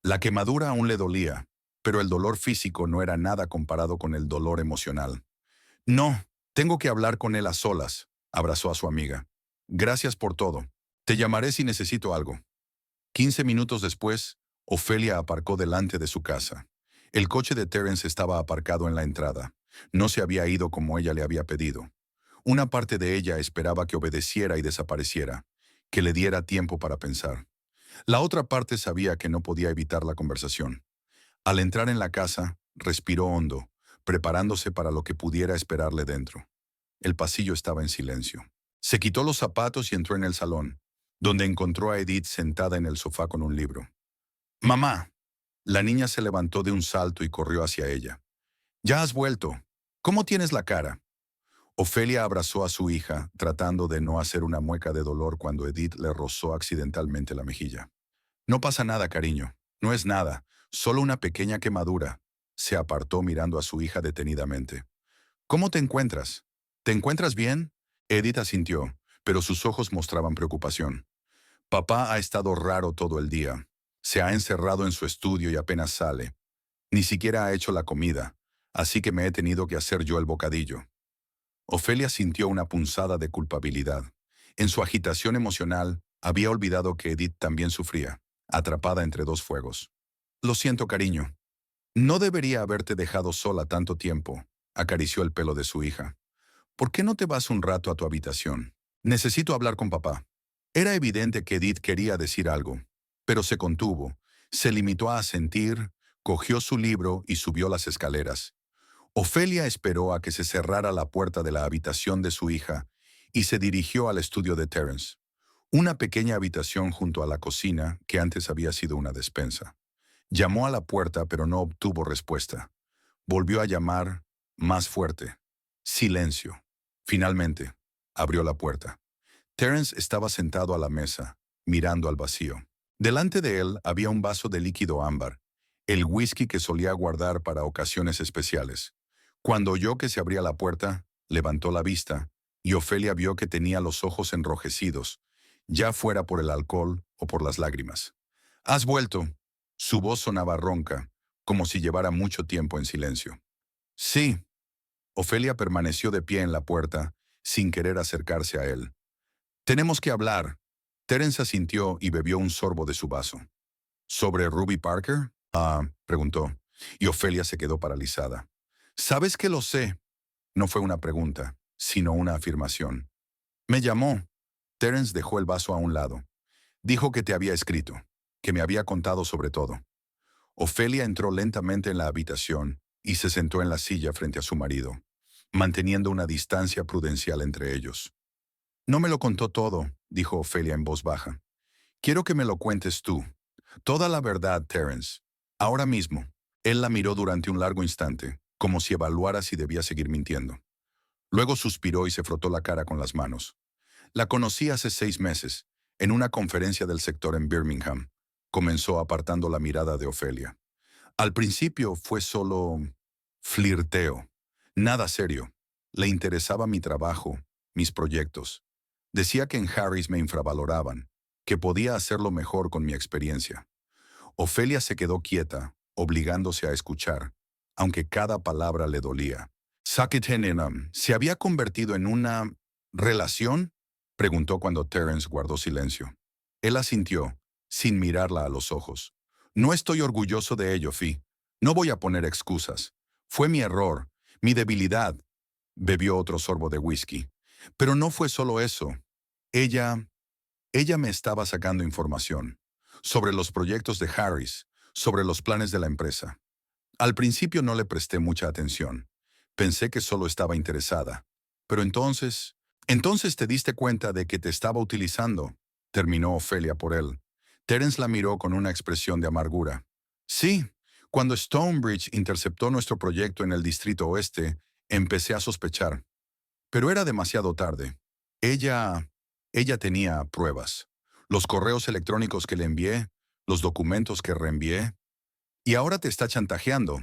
La quemadura aún le dolía, pero el dolor físico no era nada comparado con el dolor emocional. No, tengo que hablar con él a solas, abrazó a su amiga. Gracias por todo. Te llamaré si necesito algo. 15 minutos después, Ofelia aparcó delante de su casa. El coche de Terence estaba aparcado en la entrada. No se había ido como ella le había pedido. Una parte de ella esperaba que obedeciera y desapareciera, que le diera tiempo para pensar. La otra parte sabía que no podía evitar la conversación. Al entrar en la casa, respiró hondo, preparándose para lo que pudiera esperarle dentro. El pasillo estaba en silencio. Se quitó los zapatos y entró en el salón, donde encontró a Edith sentada en el sofá con un libro. «Mamá». La niña se levantó de un salto y corrió hacia ella. «Ya has vuelto. ¿Cómo tienes la cara?». Ofelia abrazó a su hija, tratando de no hacer una mueca de dolor cuando Edith le rozó accidentalmente la mejilla. «No pasa nada, cariño. No es nada. Solo una pequeña quemadura». Se apartó mirando a su hija detenidamente. «¿Cómo te encuentras? ¿Te encuentras bien?». Edith asintió, pero sus ojos mostraban preocupación. «Papá ha estado raro todo el día. Se ha encerrado en su estudio y apenas sale. Ni siquiera ha hecho la comida, así que me he tenido que hacer yo el bocadillo». Ofelia sintió una punzada de culpabilidad. En su agitación emocional, había olvidado que Edith también sufría, atrapada entre dos fuegos. «Lo siento, cariño. No debería haberte dejado sola tanto tiempo», acarició el pelo de su hija. «¿Por qué no te vas un rato a tu habitación? Necesito hablar con papá». Era evidente que Edith quería decir algo, pero se contuvo, se limitó a asentir, cogió su libro y subió las escaleras. Ofelia esperó a que se cerrara la puerta de la habitación de su hija y se dirigió al estudio de Terence, una pequeña habitación junto a la cocina que antes había sido una despensa. Llamó a la puerta, pero no obtuvo respuesta. Volvió a llamar, más fuerte. Silencio. Finalmente, abrió la puerta. Terence estaba sentado a la mesa, mirando al vacío. Delante de él había un vaso de líquido ámbar, el whisky que solía guardar para ocasiones especiales. Cuando oyó que se abría la puerta, levantó la vista, y Ofelia vio que tenía los ojos enrojecidos, ya fuera por el alcohol o por las lágrimas. «¿Has vuelto?». Su voz sonaba ronca, como si llevara mucho tiempo en silencio. «Sí». Ofelia permaneció de pie en la puerta, sin querer acercarse a él. «Tenemos que hablar». Terence asintió y bebió un sorbo de su vaso. «¿Sobre Ruby Parker?», preguntó, y Ofelia se quedó paralizada. «¿Sabes que lo sé?». No fue una pregunta, sino una afirmación. «Me llamó». Terence dejó el vaso a un lado. «Dijo que te había escrito, que me había contado sobre todo». Ofelia entró lentamente en la habitación y se sentó en la silla frente a su marido, manteniendo una distancia prudencial entre ellos. «No me lo contó todo», dijo Ofelia en voz baja. «Quiero que me lo cuentes tú. Toda la verdad, Terence. Ahora mismo». Él la miró durante un largo instante, como si evaluara si debía seguir mintiendo. Luego suspiró y se frotó la cara con las manos. «La conocí hace 6 meses, en una conferencia del sector en Birmingham», comenzó apartando la mirada de Ofelia. «Al principio fue solo flirteo, nada serio. Le interesaba mi trabajo, mis proyectos. Decía que en Harris me infravaloraban, que podía hacerlo mejor con mi experiencia». Ofelia se quedó quieta, obligándose a escuchar, aunque cada palabra le dolía. «Sackett-Henningham se había convertido en una relación», preguntó cuando Terence guardó silencio. Él asintió, sin mirarla a los ojos. «No estoy orgulloso de ello, Fi. No voy a poner excusas. Fue mi error, mi debilidad». Bebió otro sorbo de whisky. «Pero no fue solo eso. Ella me estaba sacando información sobre los proyectos de Harris, sobre los planes de la empresa. Al principio no le presté mucha atención. Pensé que solo estaba interesada. Pero entonces te diste cuenta de que te estaba utilizando», terminó Ofelia por él. Terence la miró con una expresión de amargura. «Sí, cuando Stonebridge interceptó nuestro proyecto en el Distrito Oeste, empecé a sospechar. Pero era demasiado tarde. Ella tenía pruebas. los correos electrónicos que le envié, los documentos que reenvié. Y ahora te está chantajeando.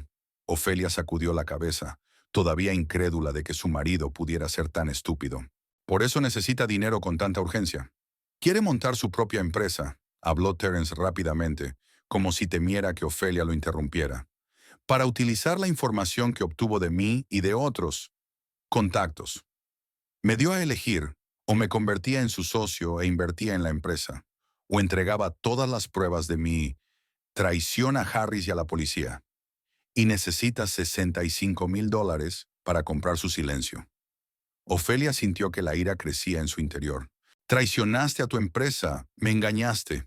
Ofelia sacudió la cabeza, todavía incrédula de que su marido pudiera ser tan estúpido. Por eso necesita dinero con tanta urgencia. Quiere montar su propia empresa, habló Terence rápidamente, como si temiera que Ofelia lo interrumpiera, para utilizar la información que obtuvo de mí y de otros contactos. Me dio a elegir, o me convertía en su socio e invertía en la empresa, o entregaba todas las pruebas de mi traición a Harris y a la policía. Y necesita $65,000 para comprar su silencio. Ofelia sintió que la ira crecía en su interior. Traicionaste a tu empresa, me engañaste.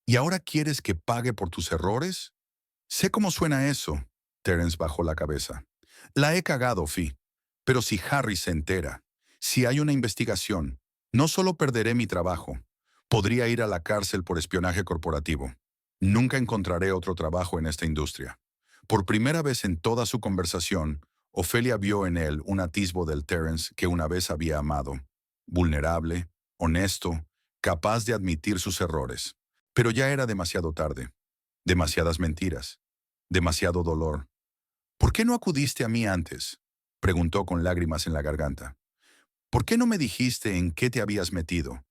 ¿Y ahora quieres que pague por tus errores? Sé cómo suena eso. Terence bajó la cabeza. La he cagado, Fi. Pero si Harry se entera, si hay una investigación, no solo perderé mi trabajo, podría ir a la cárcel por espionaje corporativo. Nunca encontraré otro trabajo en esta industria. Por primera vez en toda su conversación, Ofelia vio en él un atisbo del Terence que una vez había amado. Vulnerable, honesto, capaz de admitir sus errores. Pero ya era demasiado tarde. Demasiadas mentiras. Demasiado dolor. ¿Por qué no acudiste a mí antes?, preguntó con lágrimas en la garganta. ¿Por qué no me dijiste en qué te habías metido?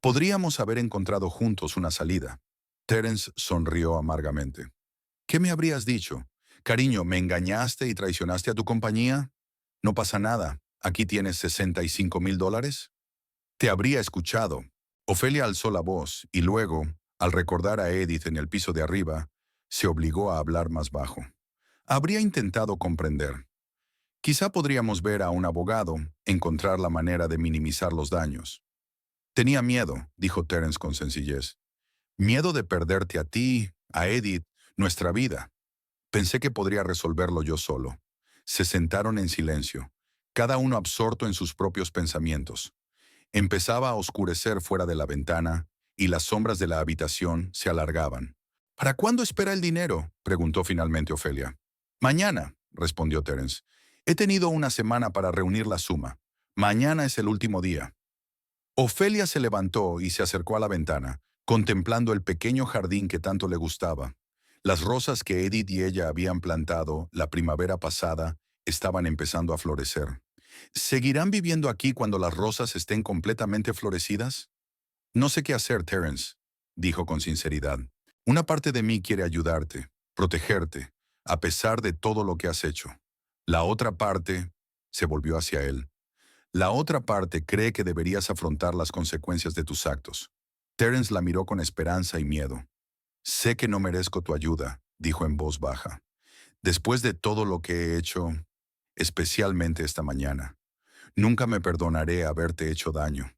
Podríamos haber encontrado juntos una salida. Terence sonrió amargamente. ¿Qué me habrías dicho? Cariño, ¿me engañaste y traicionaste a tu compañía? No pasa nada. Aquí tienes $65,000. Te habría escuchado. Ofelia alzó la voz y luego, al recordar a Edith en el piso de arriba, se obligó a hablar más bajo. Habría intentado comprender. Quizá podríamos ver a un abogado, encontrar la manera de minimizar los daños. Tenía miedo, dijo Terence con sencillez. Miedo de perderte a ti, a Edith, nuestra vida. Pensé que podría resolverlo yo solo. Se sentaron en silencio, cada uno absorto en sus propios pensamientos. Empezaba a oscurecer fuera de la ventana y las sombras de la habitación se alargaban. ¿Para cuándo espera el dinero?, preguntó finalmente Ofelia. Mañana, respondió Terence. He tenido una semana para reunir la suma. Mañana es el último día. Ofelia se levantó y se acercó a la ventana, contemplando el pequeño jardín que tanto le gustaba. Las rosas que Edith y ella habían plantado la primavera pasada estaban empezando a florecer. ¿Seguirán viviendo aquí cuando las rosas estén completamente florecidas? No sé qué hacer, Terence, dijo con sinceridad. Una parte de mí quiere ayudarte, protegerte, a pesar de todo lo que has hecho. La otra parte se volvió hacia él. La otra parte cree que deberías afrontar las consecuencias de tus actos. Terence la miró con esperanza y miedo. Sé que no merezco tu ayuda, dijo en voz baja. Después de todo lo que he hecho, especialmente esta mañana, nunca me perdonaré haberte hecho daño.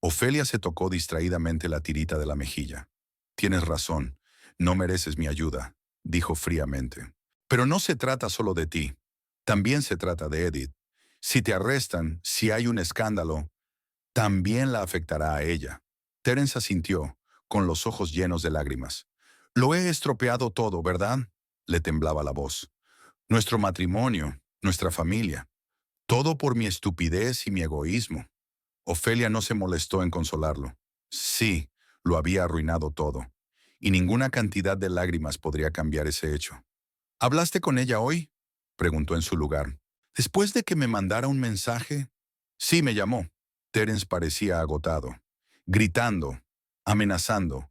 Ofelia se tocó distraídamente la tirita de la mejilla. Tienes razón, no mereces mi ayuda, dijo fríamente. Pero no se trata solo de ti. También se trata de Edith. Si te arrestan, si hay un escándalo, también la afectará a ella. Terence asintió, con los ojos llenos de lágrimas. Lo he estropeado todo, ¿verdad? Le temblaba la voz. Nuestro matrimonio, nuestra familia. Todo por mi estupidez y mi egoísmo. Ofelia no se molestó en consolarlo. Sí, lo había arruinado todo. Y ninguna cantidad de lágrimas podría cambiar ese hecho. ¿Hablaste con ella hoy?, preguntó en su lugar. Después de que me mandara un mensaje. Sí, me llamó. Terence parecía agotado. Gritando, amenazando.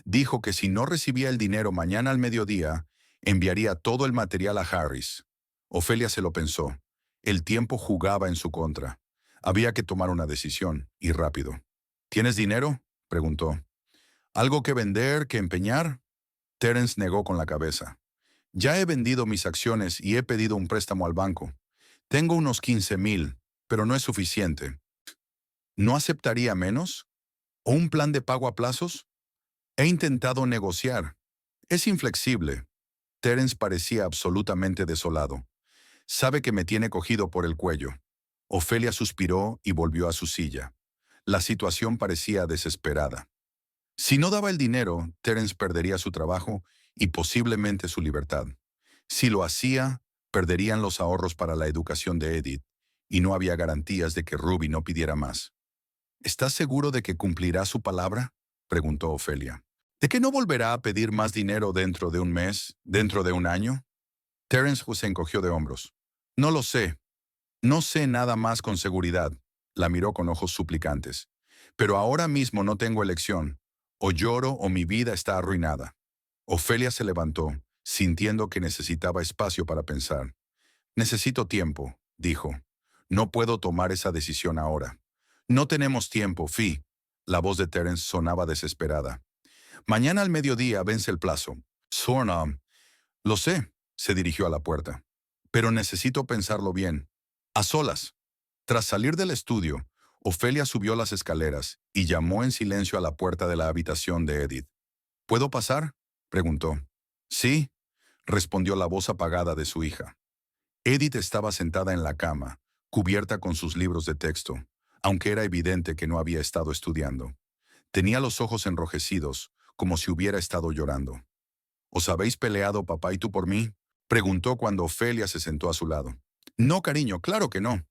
Dijo que si no recibía el dinero mañana al mediodía, enviaría todo el material a Harris. Ofelia se lo pensó. El tiempo jugaba en su contra. Había que tomar una decisión, y rápido. ¿Tienes dinero?, preguntó. ¿Algo que vender, que empeñar? Terence negó con la cabeza. Ya he vendido mis acciones y he pedido un préstamo al banco. Tengo unos 15,000, pero no es suficiente. ¿No aceptaría menos? ¿O un plan de pago a plazos? He intentado negociar. Es inflexible. Terence parecía absolutamente desolado. Sabe que me tiene cogido por el cuello. Ofelia suspiró y volvió a su silla. La situación parecía desesperada. Si no daba el dinero, Terence perdería su trabajo y posiblemente su libertad. Si lo hacía, perderían los ahorros para la educación de Edith, y no había garantías de que Ruby no pidiera más. ¿Estás seguro de que cumplirá su palabra?, preguntó Ofelia. ¿De qué no volverá a pedir más dinero dentro de un mes, dentro de un año? Terence se encogió de hombros. No lo sé. No sé nada más con seguridad. La miró con ojos suplicantes. Pero ahora mismo no tengo elección. O lloro o mi vida está arruinada. Ofelia se levantó, sintiendo que necesitaba espacio para pensar. Necesito tiempo, dijo. No puedo tomar esa decisión ahora. No tenemos tiempo, Fi. La voz de Terence sonaba desesperada. Mañana al mediodía vence el plazo. Sorna, lo sé, se dirigió a la puerta. Pero necesito pensarlo bien. A solas. Tras salir del estudio, Ofelia subió las escaleras y llamó en silencio a la puerta de la habitación de Edith. ¿Puedo pasar?, preguntó. Sí, respondió la voz apagada de su hija. Edith estaba sentada en la cama, cubierta con sus libros de texto, aunque era evidente que no había estado estudiando. Tenía los ojos enrojecidos, como si hubiera estado llorando. ¿Os habéis peleado papá y tú por mí?, preguntó cuando Ofelia se sentó a su lado. No, cariño, claro que no.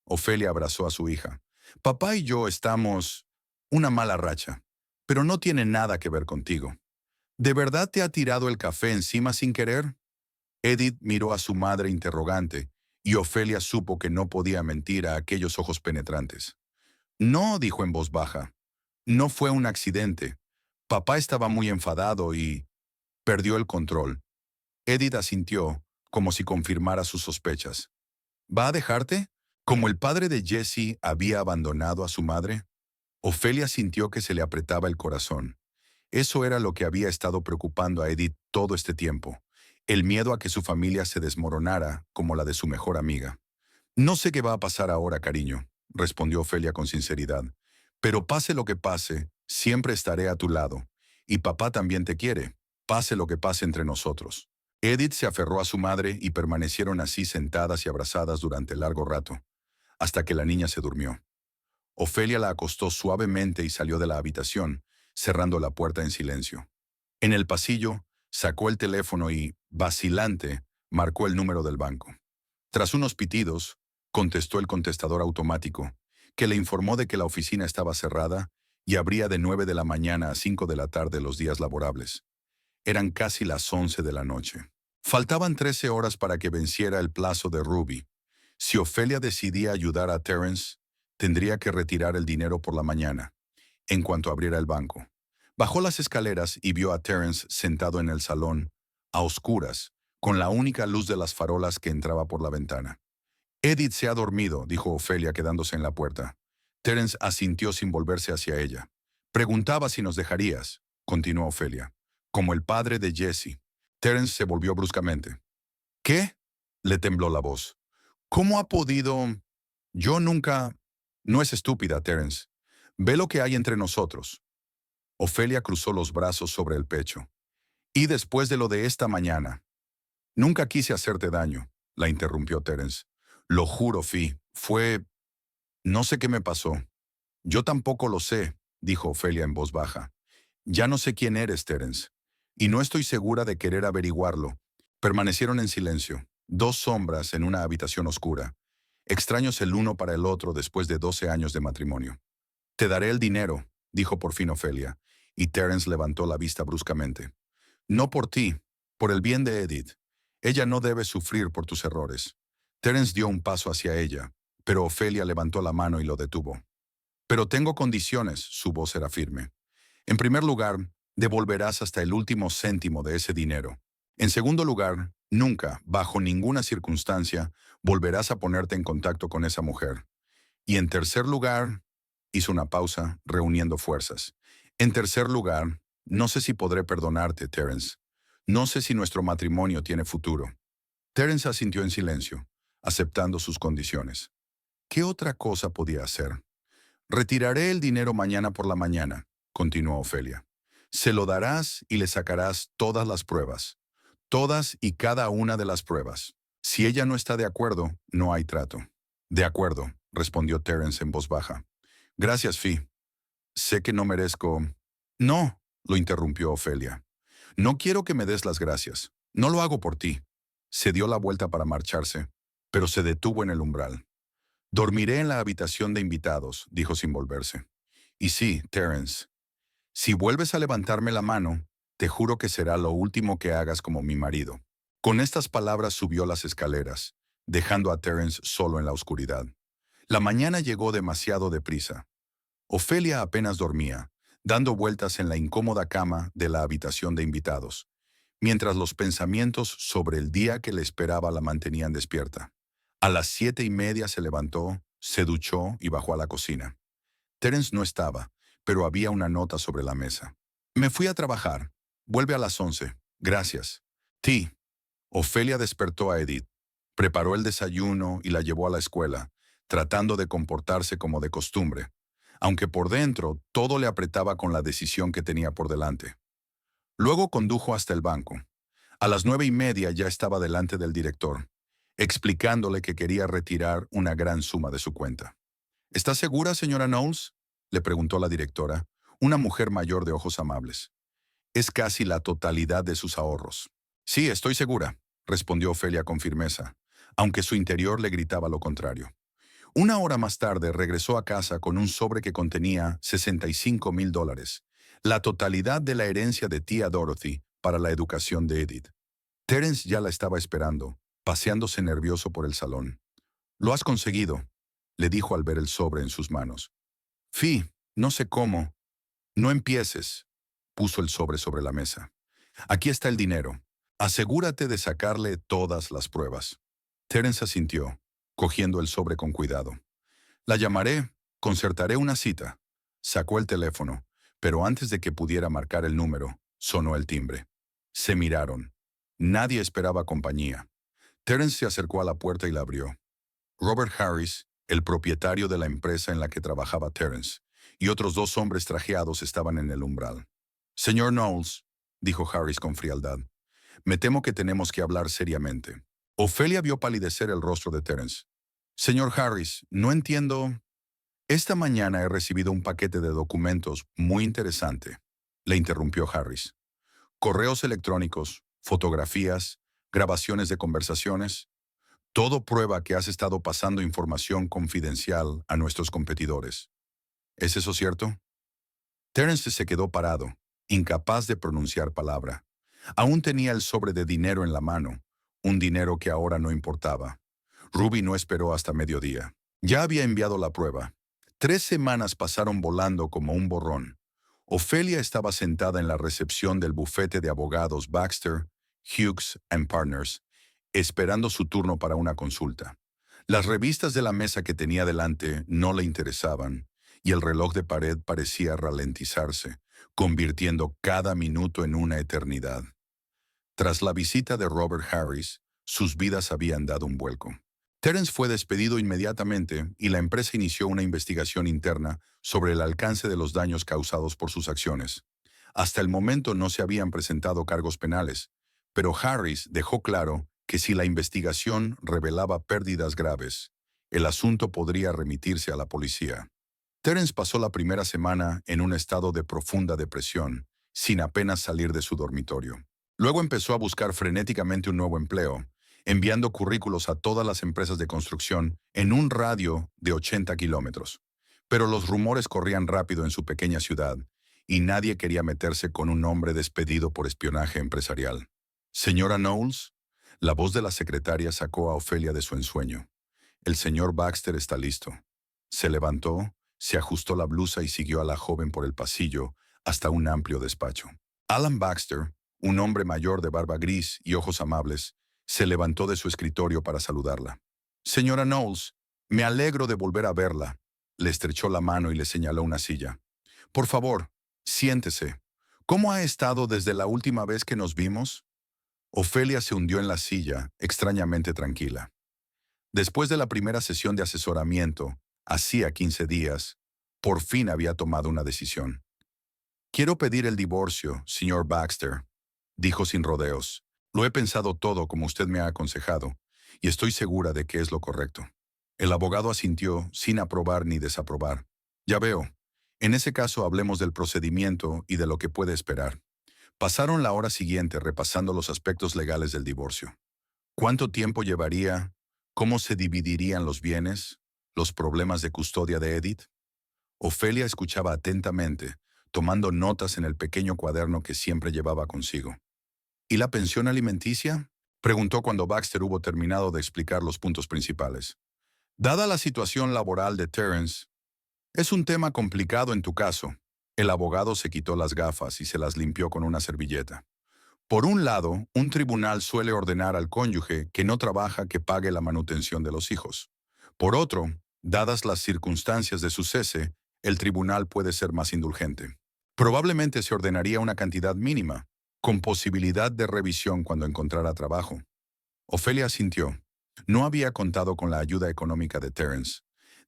Ofelia abrazó a su hija. Papá y yo estamos una mala racha, pero no tiene nada que ver contigo. ¿De verdad te ha tirado el café encima sin querer? Edith miró a su madre interrogante, y Ofelia supo que no podía mentir a aquellos ojos penetrantes. No, dijo en voz baja. No fue un accidente. Papá estaba muy enfadado y perdió el control. Edith asintió, como si confirmara sus sospechas. ¿Va a dejarte? ¿Como el padre de Jessie había abandonado a su madre? Ofelia sintió que se le apretaba el corazón. Eso era lo que había estado preocupando a Edith todo este tiempo. El miedo a que su familia se desmoronara como la de su mejor amiga. No sé qué va a pasar ahora, cariño, respondió Ofelia con sinceridad. Pero pase lo que pase, siempre estaré a tu lado. Y papá también te quiere, pase lo que pase entre nosotros. Edith se aferró a su madre y permanecieron así sentadas y abrazadas durante largo rato, hasta que la niña se durmió. Ofelia la acostó suavemente y salió de la habitación, cerrando la puerta en silencio. En el pasillo, sacó el teléfono y, vacilante, marcó el número del banco. Tras unos pitidos, contestó el contestador automático, que le informó de que la oficina estaba cerrada y abría de 9 de la mañana a 5 de la tarde los días laborables. Eran casi las 11 de la noche. Faltaban 13 horas para que venciera el plazo de Ruby. Si Ofelia decidía ayudar a Terence, tendría que retirar el dinero por la mañana, en cuanto abriera el banco. Bajó las escaleras y vio a Terence sentado en el salón, a oscuras, con la única luz de las farolas que entraba por la ventana. Edith se ha dormido, dijo Ofelia quedándose en la puerta. Terence asintió sin volverse hacia ella. Preguntaba si nos dejarías, continuó Ofelia, como el padre de Jessie. Terence se volvió bruscamente. ¿Qué?, le tembló la voz. ¿Cómo ha podido? Yo nunca... No es estúpida, Terence. Ve lo que hay entre nosotros. Ofelia cruzó los brazos sobre el pecho. Y después de lo de esta mañana. Nunca quise hacerte daño, la interrumpió Terence. Lo juro, Fi, fue... No sé qué me pasó. Yo tampoco lo sé, dijo Ofelia en voz baja. Ya no sé quién eres, Terence. Y no estoy segura de querer averiguarlo. Permanecieron en silencio, dos sombras en una habitación oscura, extraños el uno para el otro después de 12 años de matrimonio. Te daré el dinero, dijo por fin Ofelia, y Terence levantó la vista bruscamente. No por ti, por el bien de Edith. Ella no debe sufrir por tus errores. Terence dio un paso hacia ella, pero Ofelia levantó la mano y lo detuvo. Pero tengo condiciones, su voz era firme. En primer lugar, devolverás hasta el último céntimo de ese dinero. En segundo lugar, nunca, bajo ninguna circunstancia, volverás a ponerte en contacto con esa mujer. Y en tercer lugar, hizo una pausa, reuniendo fuerzas. En tercer lugar, no sé si podré perdonarte, Terence. No sé si nuestro matrimonio tiene futuro. Terence asintió en silencio, aceptando sus condiciones. ¿Qué otra cosa podía hacer? Retiraré el dinero mañana por la mañana, continuó Ofelia. Se lo darás y le sacarás todas las pruebas. Todas y cada una de las pruebas. Si ella no está de acuerdo, no hay trato. De acuerdo, respondió Terence en voz baja. Gracias, Fi. Sé que no merezco... No, lo interrumpió Ofelia. No quiero que me des las gracias. No lo hago por ti. Se dio la vuelta para marcharse, pero se detuvo en el umbral. Dormiré en la habitación de invitados, dijo sin volverse. Y sí, Terence, Si vuelves a levantarme la mano, te juro que será lo último que hagas como mi marido. Con estas palabras subió las escaleras, dejando a Terence solo en la oscuridad. La mañana llegó demasiado deprisa. Ofelia apenas dormía, dando vueltas en la incómoda cama de la habitación de invitados, mientras los pensamientos sobre el día que le esperaba la mantenían despierta. A las 7:30 se levantó, se duchó y bajó a la cocina. Terence no estaba, pero había una nota sobre la mesa. Me fui a trabajar. Vuelve a las 11. Gracias. T. Ofelia despertó a Edith. Preparó el desayuno y la llevó a la escuela, tratando de comportarse como de costumbre, aunque por dentro todo le apretaba con la decisión que tenía por delante. Luego condujo hasta el banco. A las 9:30 ya estaba delante del director, explicándole que quería retirar una gran suma de su cuenta. ¿Está segura, señora Knowles?, le preguntó la directora, una mujer mayor de ojos amables. Es casi la totalidad de sus ahorros. Sí, estoy segura, respondió Ofelia con firmeza, aunque su interior le gritaba lo contrario. Una hora más tarde regresó a casa con un sobre que contenía $65,000, la totalidad de la herencia de tía Dorothy para la educación de Edith. Terence ya la estaba esperando, paseándose nervioso por el salón. «Lo has conseguido», le dijo al ver el sobre en sus manos. «Fi, no sé cómo». «No empieces», puso el sobre la mesa. «Aquí está el dinero. Asegúrate de sacarle todas las pruebas». Terence asintió, cogiendo el sobre con cuidado. «La llamaré, concertaré una cita». Sacó el teléfono, pero antes de que pudiera marcar el número, sonó el timbre. Se miraron. Nadie esperaba compañía. Terence se acercó a la puerta y la abrió. Robert Harris, el propietario de la empresa en la que trabajaba Terence, y otros 2 hombres trajeados estaban en el umbral. «Señor Knowles», dijo Harris con frialdad, «me temo que tenemos que hablar seriamente». Ofelia vio palidecer el rostro de Terence. «Señor Harris, no entiendo». «Esta mañana he recibido un paquete de documentos muy interesante», le interrumpió Harris. «Correos electrónicos, fotografías, grabaciones de conversaciones. Todo prueba que has estado pasando información confidencial a nuestros competidores. ¿Es eso cierto?» Terence se quedó parado, incapaz de pronunciar palabra. Aún tenía el sobre de dinero en la mano, un dinero que ahora no importaba. Ruby no esperó hasta mediodía. Ya había enviado la prueba. 3 semanas pasaron volando como un borrón. Ofelia estaba sentada en la recepción del bufete de abogados Baxter, Hughes and Partners, esperando su turno para una consulta. Las revistas de la mesa que tenía delante no le interesaban, y el reloj de pared parecía ralentizarse, convirtiendo cada minuto en una eternidad. Tras la visita de Robert Harris, sus vidas habían dado un vuelco. Terence fue despedido inmediatamente y la empresa inició una investigación interna sobre el alcance de los daños causados por sus acciones. Hasta el momento no se habían presentado cargos penales, pero Harris dejó claro que si la investigación revelaba pérdidas graves, el asunto podría remitirse a la policía. Terence pasó la primera semana en un estado de profunda depresión, sin apenas salir de su dormitorio. Luego empezó a buscar frenéticamente un nuevo empleo, enviando currículos a todas las empresas de construcción en un radio de 80 kilómetros. Pero los rumores corrían rápido en su pequeña ciudad, y nadie quería meterse con un hombre despedido por espionaje empresarial. «Señora Knowles», la voz de la secretaria sacó a Ofelia de su ensueño. «El señor Baxter está listo». Se levantó, se ajustó la blusa y siguió a la joven por el pasillo hasta un amplio despacho. Alan Baxter, un hombre mayor de barba gris y ojos amables, se levantó de su escritorio para saludarla. «Señora Knowles, me alegro de volver a verla». Le estrechó la mano y le señaló una silla. «Por favor, siéntese. ¿Cómo ha estado desde la última vez que nos vimos?» Ofelia se hundió en la silla, extrañamente tranquila. Después de la primera sesión de asesoramiento, hacía 15 días, por fin había tomado una decisión. «Quiero pedir el divorcio, señor Baxter», dijo sin rodeos. «Lo he pensado todo como usted me ha aconsejado, y estoy segura de que es lo correcto». El abogado asintió sin aprobar ni desaprobar. «Ya veo. En ese caso hablemos del procedimiento y de lo que puede esperar». Pasaron la hora siguiente repasando los aspectos legales del divorcio. ¿Cuánto tiempo llevaría? ¿Cómo se dividirían los bienes? ¿Los problemas de custodia de Edith? Ofelia escuchaba atentamente, tomando notas en el pequeño cuaderno que siempre llevaba consigo. ¿Y la pensión alimenticia?, preguntó cuando Baxter hubo terminado de explicar los puntos principales. Dada la situación laboral de Terence, es un tema complicado en tu caso. El abogado se quitó las gafas y se las limpió con una servilleta. Por un lado, un tribunal suele ordenar al cónyuge que no trabaja que pague la manutención de los hijos. Por otro, dadas las circunstancias de su cese, el tribunal puede ser más indulgente. Probablemente se ordenaría una cantidad mínima, con posibilidad de revisión cuando encontrara trabajo. Ofelia asintió. No había contado con la ayuda económica de Terence.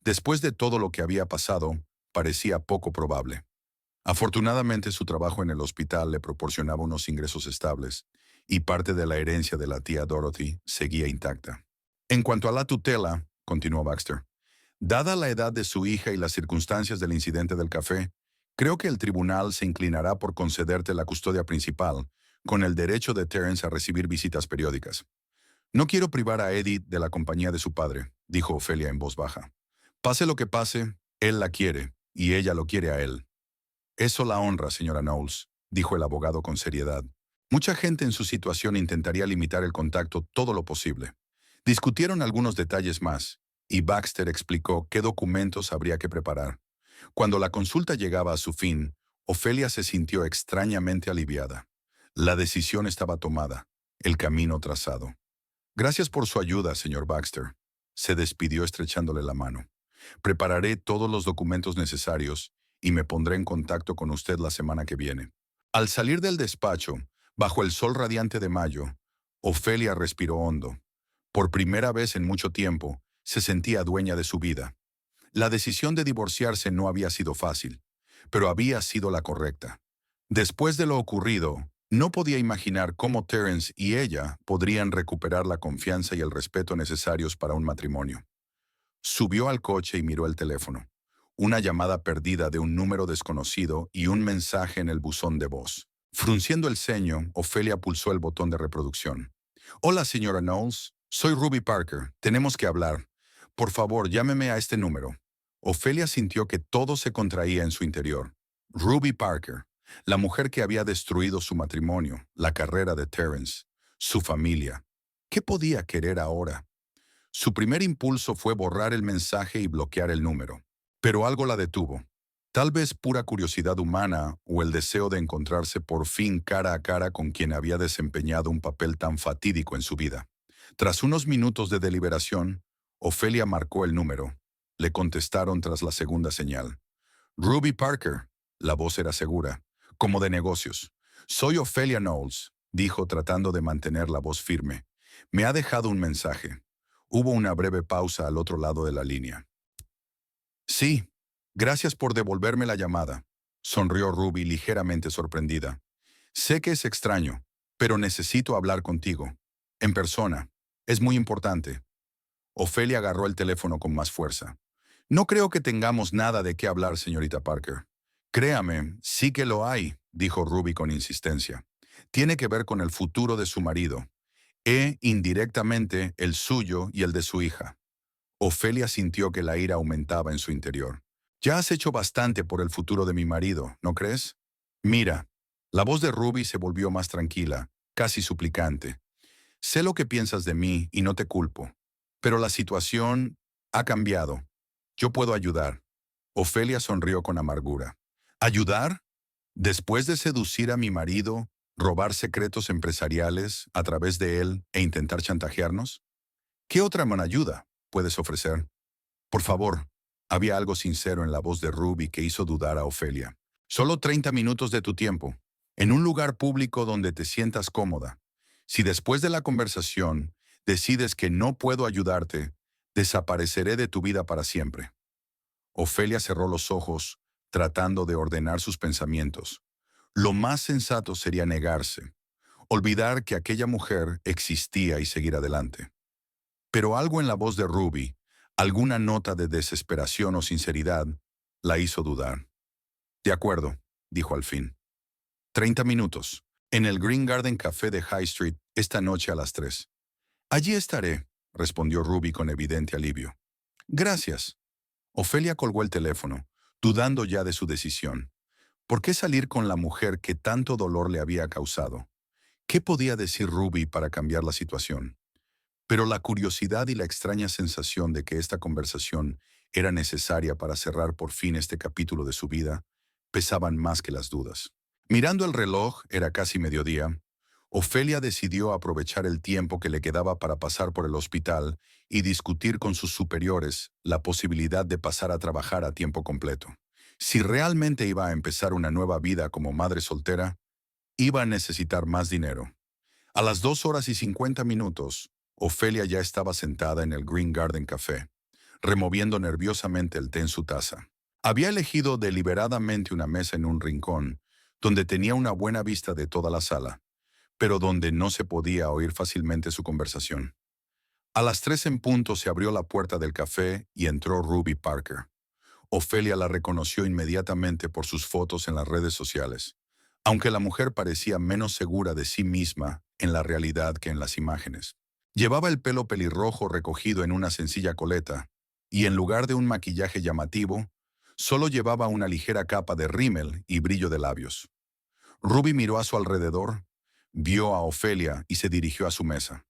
Después de todo lo que había pasado, parecía poco probable. Afortunadamente, su trabajo en el hospital le proporcionaba unos ingresos estables, y parte de la herencia de la tía Dorothy seguía intacta. En cuanto a la tutela, continuó Baxter, dada la edad de su hija y las circunstancias del incidente del café, creo que el tribunal se inclinará por concederte la custodia principal, con el derecho de Terence a recibir visitas periódicas. No quiero privar a Edith de la compañía de su padre, dijo Ofelia en voz baja. Pase lo que pase, él la quiere, y ella lo quiere a él. Eso la honra, señora Knowles, dijo el abogado con seriedad. Mucha gente en su situación intentaría limitar el contacto todo lo posible. Discutieron algunos detalles más, y Baxter explicó qué documentos habría que preparar. Cuando la consulta llegaba a su fin, Ofelia se sintió extrañamente aliviada. La decisión estaba tomada, el camino trazado. Gracias por su ayuda, señor Baxter. Se despidió estrechándole la mano. Prepararé todos los documentos necesarios y me pondré en contacto con usted la semana que viene. Al salir del despacho, bajo el sol radiante de mayo, Ofelia respiró hondo. Por primera vez en mucho tiempo, se sentía dueña de su vida. La decisión de divorciarse no había sido fácil, pero había sido la correcta. Después de lo ocurrido, no podía imaginar cómo Terence y ella podrían recuperar la confianza y el respeto necesarios para un matrimonio. Subió al coche y miró el teléfono. Una llamada perdida de un número desconocido y un mensaje en el buzón de voz. Frunciendo el ceño, Ofelia pulsó el botón de reproducción. Hola, señora Knowles. Soy Ruby Parker. Tenemos que hablar. Por favor, llámeme a este número. Ofelia sintió que todo se contraía en su interior. Ruby Parker, la mujer que había destruido su matrimonio, la carrera de Terence, su familia. ¿Qué podía querer ahora? Su primer impulso fue borrar el mensaje y bloquear el número. Pero algo la detuvo. Tal vez pura curiosidad humana o el deseo de encontrarse por fin cara a cara con quien había desempeñado un papel tan fatídico en su vida. Tras unos minutos de deliberación, Ofelia marcó el número. Le contestaron tras la segunda señal. Ruby Parker. La voz era segura, como de negocios. Soy Ofelia Knowles, dijo tratando de mantener la voz firme. Me ha dejado un mensaje. Hubo una breve pausa al otro lado de la línea. Sí, gracias por devolverme la llamada, sonrió Ruby ligeramente sorprendida. Sé que es extraño, pero necesito hablar contigo. En persona. Es muy importante. Ofelia agarró el teléfono con más fuerza. No creo que tengamos nada de qué hablar, señorita Parker. Créame, sí que lo hay, dijo Ruby con insistencia. Tiene que ver con el futuro de su marido, e indirectamente el suyo y el de su hija. Ofelia sintió que la ira aumentaba en su interior. Ya has hecho bastante por el futuro de mi marido, ¿no crees? Mira, la voz de Ruby se volvió más tranquila, casi suplicante. Sé lo que piensas de mí y no te culpo, pero la situación ha cambiado. Yo puedo ayudar. Ofelia sonrió con amargura. ¿Ayudar? Después de seducir a mi marido, robar secretos empresariales a través de él e intentar chantajearnos? ¿Qué otra ayuda puedes ofrecer? Por favor, había algo sincero en la voz de Ruby que hizo dudar a Ofelia. Solo 30 minutos de tu tiempo, en un lugar público donde te sientas cómoda. Si después de la conversación decides que no puedo ayudarte, desapareceré de tu vida para siempre. Ofelia cerró los ojos, tratando de ordenar sus pensamientos. Lo más sensato sería negarse, olvidar que aquella mujer existía y seguir adelante. Pero algo en la voz de Ruby, alguna nota de desesperación o sinceridad, la hizo dudar. De acuerdo, dijo al fin. 30 minutos, en el Green Garden Café de High Street, esta noche a las 3. Allí estaré, respondió Ruby con evidente alivio. Gracias. Ofelia colgó el teléfono, dudando ya de su decisión. ¿Por qué salir con la mujer que tanto dolor le había causado? ¿Qué podía decir Ruby para cambiar la situación? Pero la curiosidad y la extraña sensación de que esta conversación era necesaria para cerrar por fin este capítulo de su vida pesaban más que las dudas. Mirando el reloj, era casi mediodía. Ofelia decidió aprovechar el tiempo que le quedaba para pasar por el hospital y discutir con sus superiores la posibilidad de pasar a trabajar a tiempo completo. Si realmente iba a empezar una nueva vida como madre soltera, iba a necesitar más dinero. A las 2 horas y 50 minutos, Ofelia ya estaba sentada en el Green Garden Café, removiendo nerviosamente el té en su taza. Había elegido deliberadamente una mesa en un rincón, donde tenía una buena vista de toda la sala, pero donde no se podía oír fácilmente su conversación. A las 3 en punto se abrió la puerta del café y entró Ruby Parker. Ofelia la reconoció inmediatamente por sus fotos en las redes sociales, aunque la mujer parecía menos segura de sí misma en la realidad que en las imágenes. Llevaba el pelo pelirrojo recogido en una sencilla coleta, y en lugar de un maquillaje llamativo, solo llevaba una ligera capa de rímel y brillo de labios. Ruby miró a su alrededor, vio a Ofelia y se dirigió a su mesa.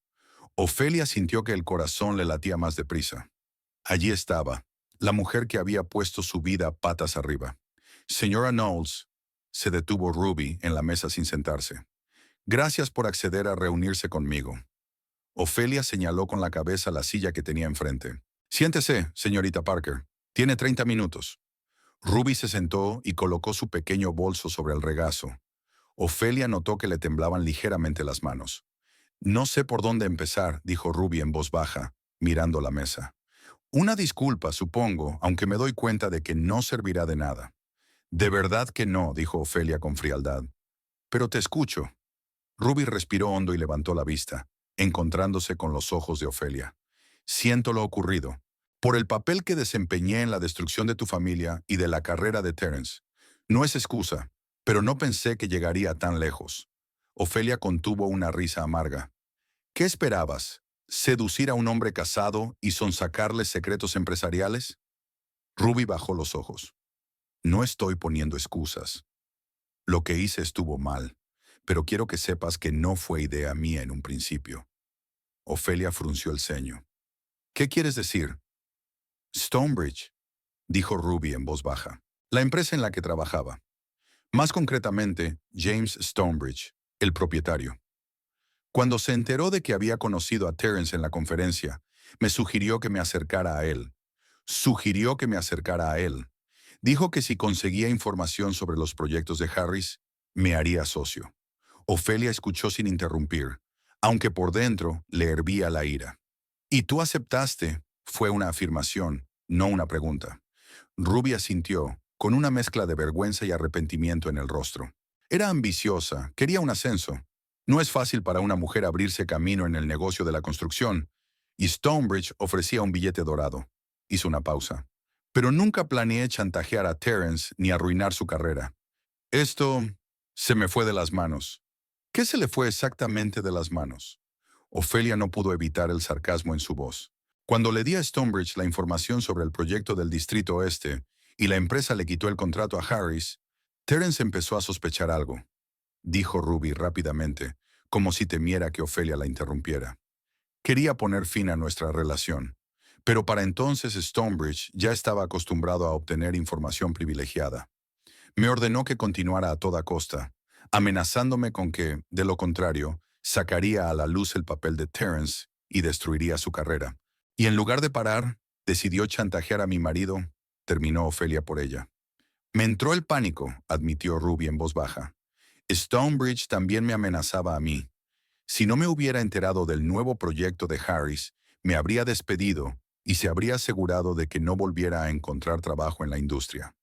Ofelia sintió que el corazón le latía más deprisa. Allí estaba, la mujer que había puesto su vida patas arriba. Señora Knowles, se detuvo Ruby en la mesa sin sentarse. Gracias por acceder a reunirse conmigo. Ofelia señaló con la cabeza la silla que tenía enfrente. Siéntese, señorita Parker. Tiene 30 minutos. Ruby se sentó y colocó su pequeño bolso sobre el regazo. Ofelia notó que le temblaban ligeramente las manos. No sé por dónde empezar, dijo Ruby en voz baja, mirando la mesa. Una disculpa, supongo, aunque me doy cuenta de que no servirá de nada. De verdad que no, dijo Ofelia con frialdad. Pero te escucho. Ruby respiró hondo y levantó la vista, encontrándose con los ojos de Ofelia. Siento lo ocurrido. Por el papel que desempeñé en la destrucción de tu familia y de la carrera de Terence. No es excusa, pero no pensé que llegaría tan lejos. Ofelia contuvo una risa amarga. ¿Qué esperabas? ¿Seducir a un hombre casado y sonsacarle secretos empresariales? Ruby bajó los ojos. No estoy poniendo excusas. Lo que hice estuvo mal, pero quiero que sepas que no fue idea mía en un principio. Ofelia frunció el ceño. ¿Qué quieres decir? Stonebridge, dijo Ruby en voz baja. La empresa en la que trabajaba. Más concretamente, James Stonebridge, el propietario. Cuando se enteró de que había conocido a Terence en la conferencia, me sugirió que me acercara a él. Sugirió que me acercara a él. Dijo que si conseguía información sobre los proyectos de Harris, me haría socio. Ofelia escuchó sin interrumpir, aunque por dentro le hervía la ira. «¿Y tú aceptaste?» Fue una afirmación, no una pregunta. Ruby asintió, con una mezcla de vergüenza y arrepentimiento en el rostro. Era ambiciosa, quería un ascenso. No es fácil para una mujer abrirse camino en el negocio de la construcción, y Stonebridge ofrecía un billete dorado. Hizo una pausa. Pero nunca planeé chantajear a Terence ni arruinar su carrera. Esto se me fue de las manos. ¿Qué se le fue exactamente de las manos? Ofelia no pudo evitar el sarcasmo en su voz. Cuando le di a Stonebridge la información sobre el proyecto del Distrito Oeste y la empresa le quitó el contrato a Harris, Terence empezó a sospechar algo, dijo Ruby rápidamente, como si temiera que Ofelia la interrumpiera. Quería poner fin a nuestra relación, pero para entonces Stonebridge ya estaba acostumbrado a obtener información privilegiada. Me ordenó que continuara a toda costa, amenazándome con que, de lo contrario, sacaría a la luz el papel de Terence y destruiría su carrera. Y en lugar de parar, decidió chantajear a mi marido. Terminó Ofelia por ella. Me entró el pánico, admitió Ruby en voz baja. Stonebridge también me amenazaba a mí. Si no me hubiera enterado del nuevo proyecto de Harris, me habría despedido y se habría asegurado de que no volviera a encontrar trabajo en la industria.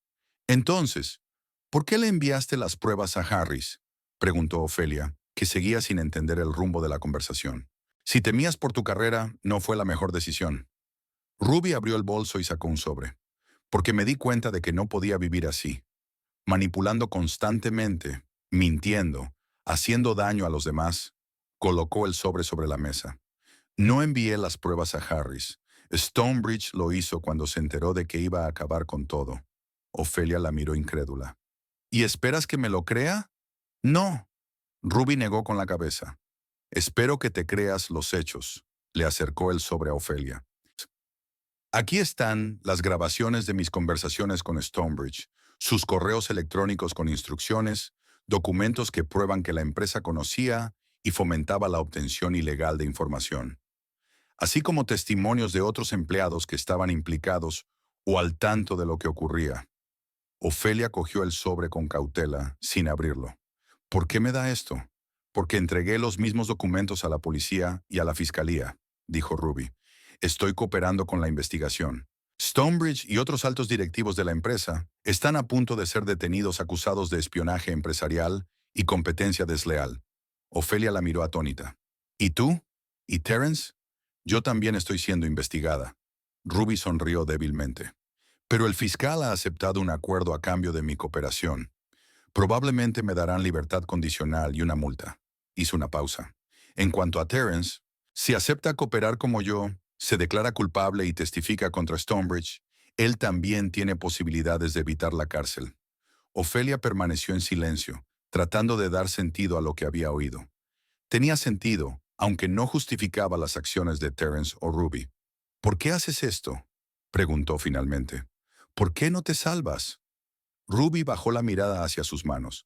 Entonces, ¿por qué le enviaste las pruebas a Harris? Preguntó Ofelia, que seguía sin entender el rumbo de la conversación. Si temías por tu carrera, no fue la mejor decisión. Ruby abrió el bolso y sacó un sobre. Porque me di cuenta de que no podía vivir así, manipulando constantemente, mintiendo, haciendo daño a los demás. Colocó el sobre la mesa. No envié las pruebas a Harris. Stonebridge lo hizo cuando se enteró de que iba a acabar con todo. Ofelia la miró incrédula. ¿Y esperas que me lo crea? No. Ruby negó con la cabeza. Espero que te creas los hechos. Le acercó el sobre a Ofelia. Aquí están las grabaciones de mis conversaciones con Stonebridge, sus correos electrónicos con instrucciones, documentos que prueban que la empresa conocía y fomentaba la obtención ilegal de información, así como testimonios de otros empleados que estaban implicados o al tanto de lo que ocurría. Ofelia cogió el sobre con cautela, sin abrirlo. ¿Por qué me da esto? Porque entregué los mismos documentos a la policía y a la fiscalía, dijo Ruby. Estoy cooperando con la investigación. Stonebridge y otros altos directivos de la empresa están a punto de ser detenidos acusados de espionaje empresarial y competencia desleal. Ofelia la miró atónita. ¿Y tú? ¿Y Terence? Yo también estoy siendo investigada. Ruby sonrió débilmente. Pero el fiscal ha aceptado un acuerdo a cambio de mi cooperación. Probablemente me darán libertad condicional y una multa. Hizo una pausa. En cuanto a Terence, si acepta cooperar como yo, se declara culpable y testifica contra Stonebridge, él también tiene posibilidades de evitar la cárcel. Ofelia permaneció en silencio, tratando de dar sentido a lo que había oído. Tenía sentido, aunque no justificaba las acciones de Terence o Ruby. ¿Por qué haces esto?, preguntó finalmente. ¿Por qué no te salvas? Ruby bajó la mirada hacia sus manos.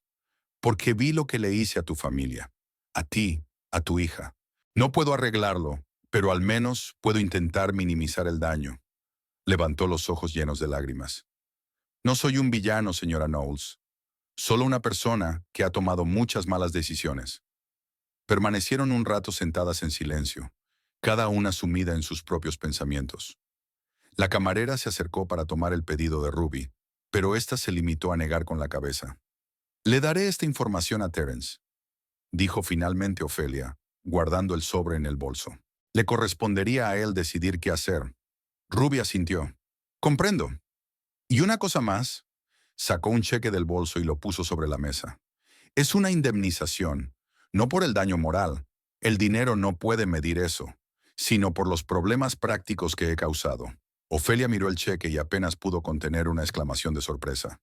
Porque vi lo que le hice a tu familia, a ti, a tu hija. No puedo arreglarlo, pero al menos puedo intentar minimizar el daño. Levantó los ojos llenos de lágrimas. No soy un villano, señora Knowles. Solo una persona que ha tomado muchas malas decisiones. Permanecieron un rato sentadas en silencio, cada una sumida en sus propios pensamientos. La camarera se acercó para tomar el pedido de Ruby, pero ésta se limitó a negar con la cabeza. Le daré esta información a Terence, dijo finalmente Ofelia, guardando el sobre en el bolso. Le correspondería a él decidir qué hacer. Ruby asintió. Comprendo. Y una cosa más. Sacó un cheque del bolso y lo puso sobre la mesa. Es una indemnización, no por el daño moral. El dinero no puede medir eso, sino por los problemas prácticos que he causado. Ofelia miró el cheque y apenas pudo contener una exclamación de sorpresa.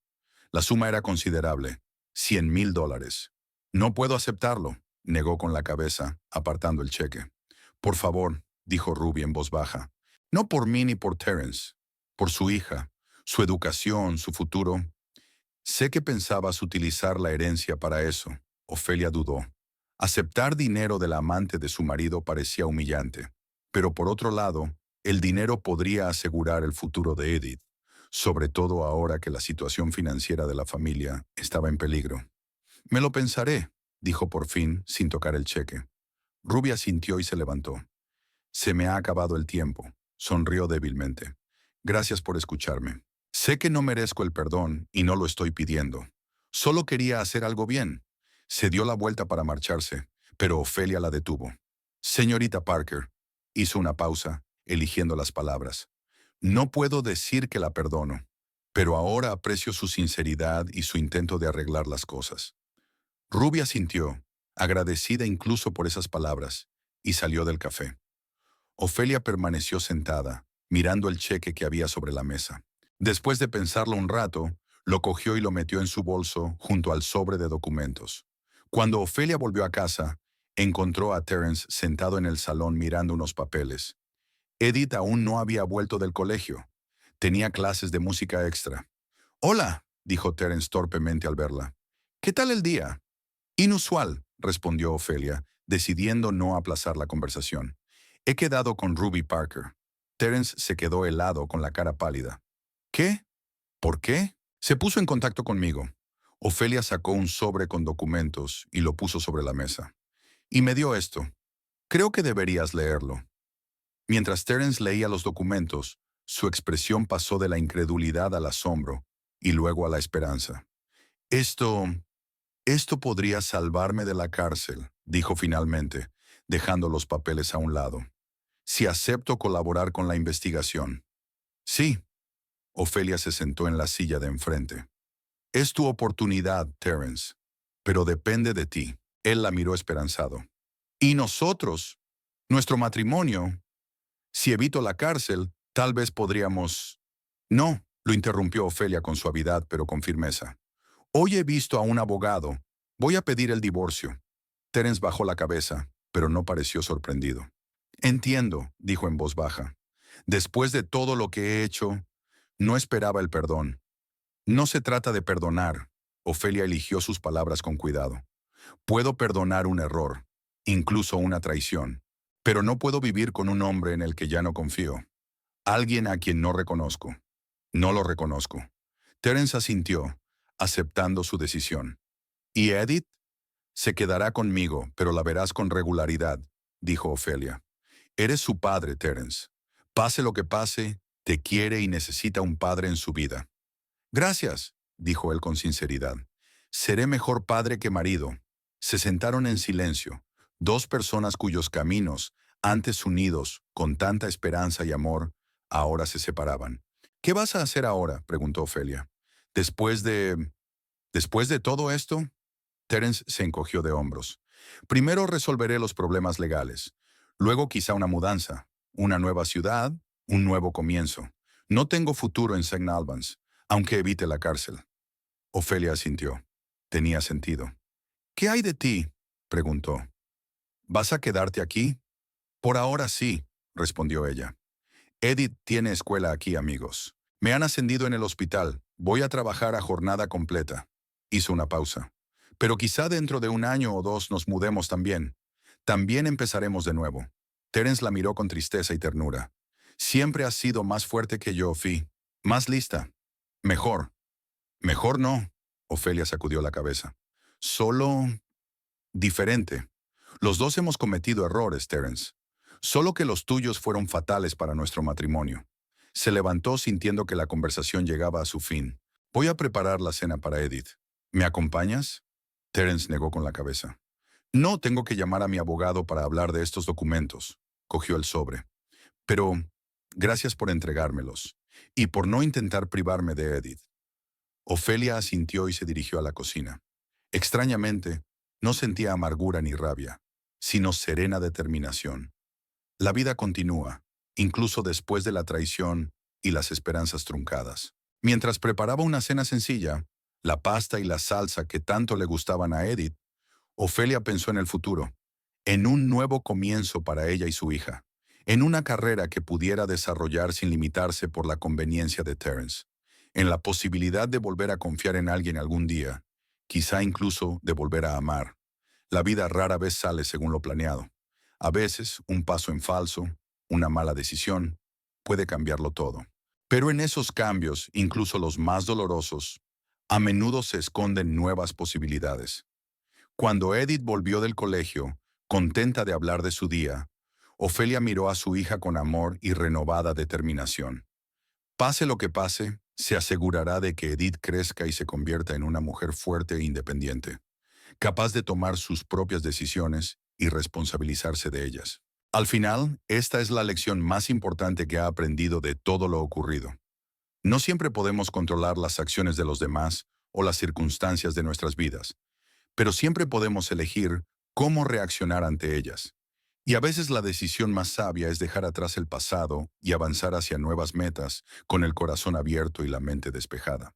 La suma era considerable, $100,000. No puedo aceptarlo, negó con la cabeza, apartando el cheque. Por favor, dijo Ruby en voz baja, no por mí ni por Terence, por su hija, su educación, su futuro. Sé que pensabas utilizar la herencia para eso. Ofelia dudó. Aceptar dinero del amante de su marido parecía humillante, pero por otro lado, el dinero podría asegurar el futuro de Edith, sobre todo ahora que la situación financiera de la familia estaba en peligro. Me lo pensaré, dijo por fin, sin tocar el cheque. Ruby asintió y se levantó. Se me ha acabado el tiempo, sonrió débilmente. Gracias por escucharme. Sé que no merezco el perdón y no lo estoy pidiendo. Solo quería hacer algo bien. Se dio la vuelta para marcharse, pero Ofelia la detuvo. Señorita Parker, hizo una pausa, eligiendo las palabras. No puedo decir que la perdono, pero ahora aprecio su sinceridad y su intento de arreglar las cosas. Ruby asintió, agradecida incluso por esas palabras, y salió del café. Ofelia permaneció sentada, mirando el cheque que había sobre la mesa. Después de pensarlo un rato, lo cogió y lo metió en su bolso junto al sobre de documentos. Cuando Ofelia volvió a casa, encontró a Terence sentado en el salón mirando unos papeles. Edith aún no había vuelto del colegio. Tenía clases de música extra. «Hola», dijo Terence torpemente al verla. «¿Qué tal el día?» «Inusual», respondió Ofelia, decidiendo no aplazar la conversación. «He quedado con Ruby Parker». Terence se quedó helado con la cara pálida. «¿Qué? ¿Por qué?» Se puso en contacto conmigo. Ofelia sacó un sobre con documentos y lo puso sobre la mesa. Y me dio esto. Creo que deberías leerlo. Mientras Terence leía los documentos, su expresión pasó de la incredulidad al asombro y luego a la esperanza. Esto podría salvarme de la cárcel, dijo finalmente, dejando los papeles a un lado. Si acepto colaborar con la investigación. Sí. Ofelia se sentó en la silla de enfrente. Es tu oportunidad, Terence, pero depende de ti. Él la miró esperanzado. ¿Y nosotros? ¿Nuestro matrimonio? Si evito la cárcel, tal vez podríamos... No, lo interrumpió Ofelia con suavidad pero con firmeza. Hoy he visto a un abogado. Voy a pedir el divorcio. Terence bajó la cabeza, pero no pareció sorprendido. Entiendo, dijo en voz baja. Después de todo lo que he hecho, no esperaba el perdón. No se trata de perdonar. Ofelia eligió sus palabras con cuidado. Puedo perdonar un error, incluso una traición, pero no puedo vivir con un hombre en el que ya no confío. Alguien a quien no reconozco. No lo reconozco. Terence asintió, aceptando su decisión. ¿Y Edith? Se quedará conmigo, pero la verás con regularidad, dijo Ofelia. Eres su padre, Terence. Pase lo que pase, te quiere y necesita un padre en su vida. Gracias, dijo él con sinceridad. Seré mejor padre que marido. Se sentaron en silencio, dos personas cuyos caminos, antes unidos, con tanta esperanza y amor, ahora se separaban. ¿Qué vas a hacer ahora?, preguntó Ofelia. Después de... ¿Después de todo esto? Terence se encogió de hombros. Primero resolveré los problemas legales. Luego quizá una mudanza, una nueva ciudad, un nuevo comienzo. No tengo futuro en St. Albans, aunque evite la cárcel. Ofelia asintió. Tenía sentido. ¿Qué hay de ti?, preguntó. ¿Vas a quedarte aquí? Por ahora sí, respondió ella. Edith tiene escuela aquí, amigos. Me han ascendido en el hospital. Voy a trabajar a jornada completa. Hizo una pausa. Pero quizá dentro de un año o dos nos mudemos también. También empezaremos de nuevo. Terence la miró con tristeza y ternura. Siempre has sido más fuerte que yo, Fi. Más lista. Mejor. Mejor no. Ofelia sacudió la cabeza. Solo... diferente. Los dos hemos cometido errores, Terence. Solo que los tuyos fueron fatales para nuestro matrimonio. Se levantó sintiendo que la conversación llegaba a su fin. Voy a preparar la cena para Edith. ¿Me acompañas? Terence negó con la cabeza. No, tengo que llamar a mi abogado para hablar de estos documentos. Cogió el sobre. Pero, gracias por entregármelos. Y por no intentar privarme de Edith. Ofelia asintió y se dirigió a la cocina. Extrañamente, no sentía amargura ni rabia, sino serena determinación. La vida continúa, incluso después de la traición y las esperanzas truncadas. Mientras preparaba una cena sencilla, la pasta y la salsa que tanto le gustaban a Edith, Ofelia pensó en el futuro, en un nuevo comienzo para ella y su hija, en una carrera que pudiera desarrollar sin limitarse por la conveniencia de Terence, en la posibilidad de volver a confiar en alguien algún día, quizá incluso de volver a amar. La vida rara vez sale según lo planeado. A veces, un paso en falso, una mala decisión, puede cambiarlo todo. Pero en esos cambios, incluso los más dolorosos, a menudo se esconden nuevas posibilidades. Cuando Edith volvió del colegio, contenta de hablar de su día, Ofelia miró a su hija con amor y renovada determinación. Pase lo que pase, se asegurará de que Edith crezca y se convierta en una mujer fuerte e independiente, capaz de tomar sus propias decisiones y responsabilizarse de ellas. Al final, esta es la lección más importante que ha aprendido de todo lo ocurrido. No siempre podemos controlar las acciones de los demás o las circunstancias de nuestras vidas, pero siempre podemos elegir cómo reaccionar ante ellas. Y a veces la decisión más sabia es dejar atrás el pasado y avanzar hacia nuevas metas con el corazón abierto y la mente despejada.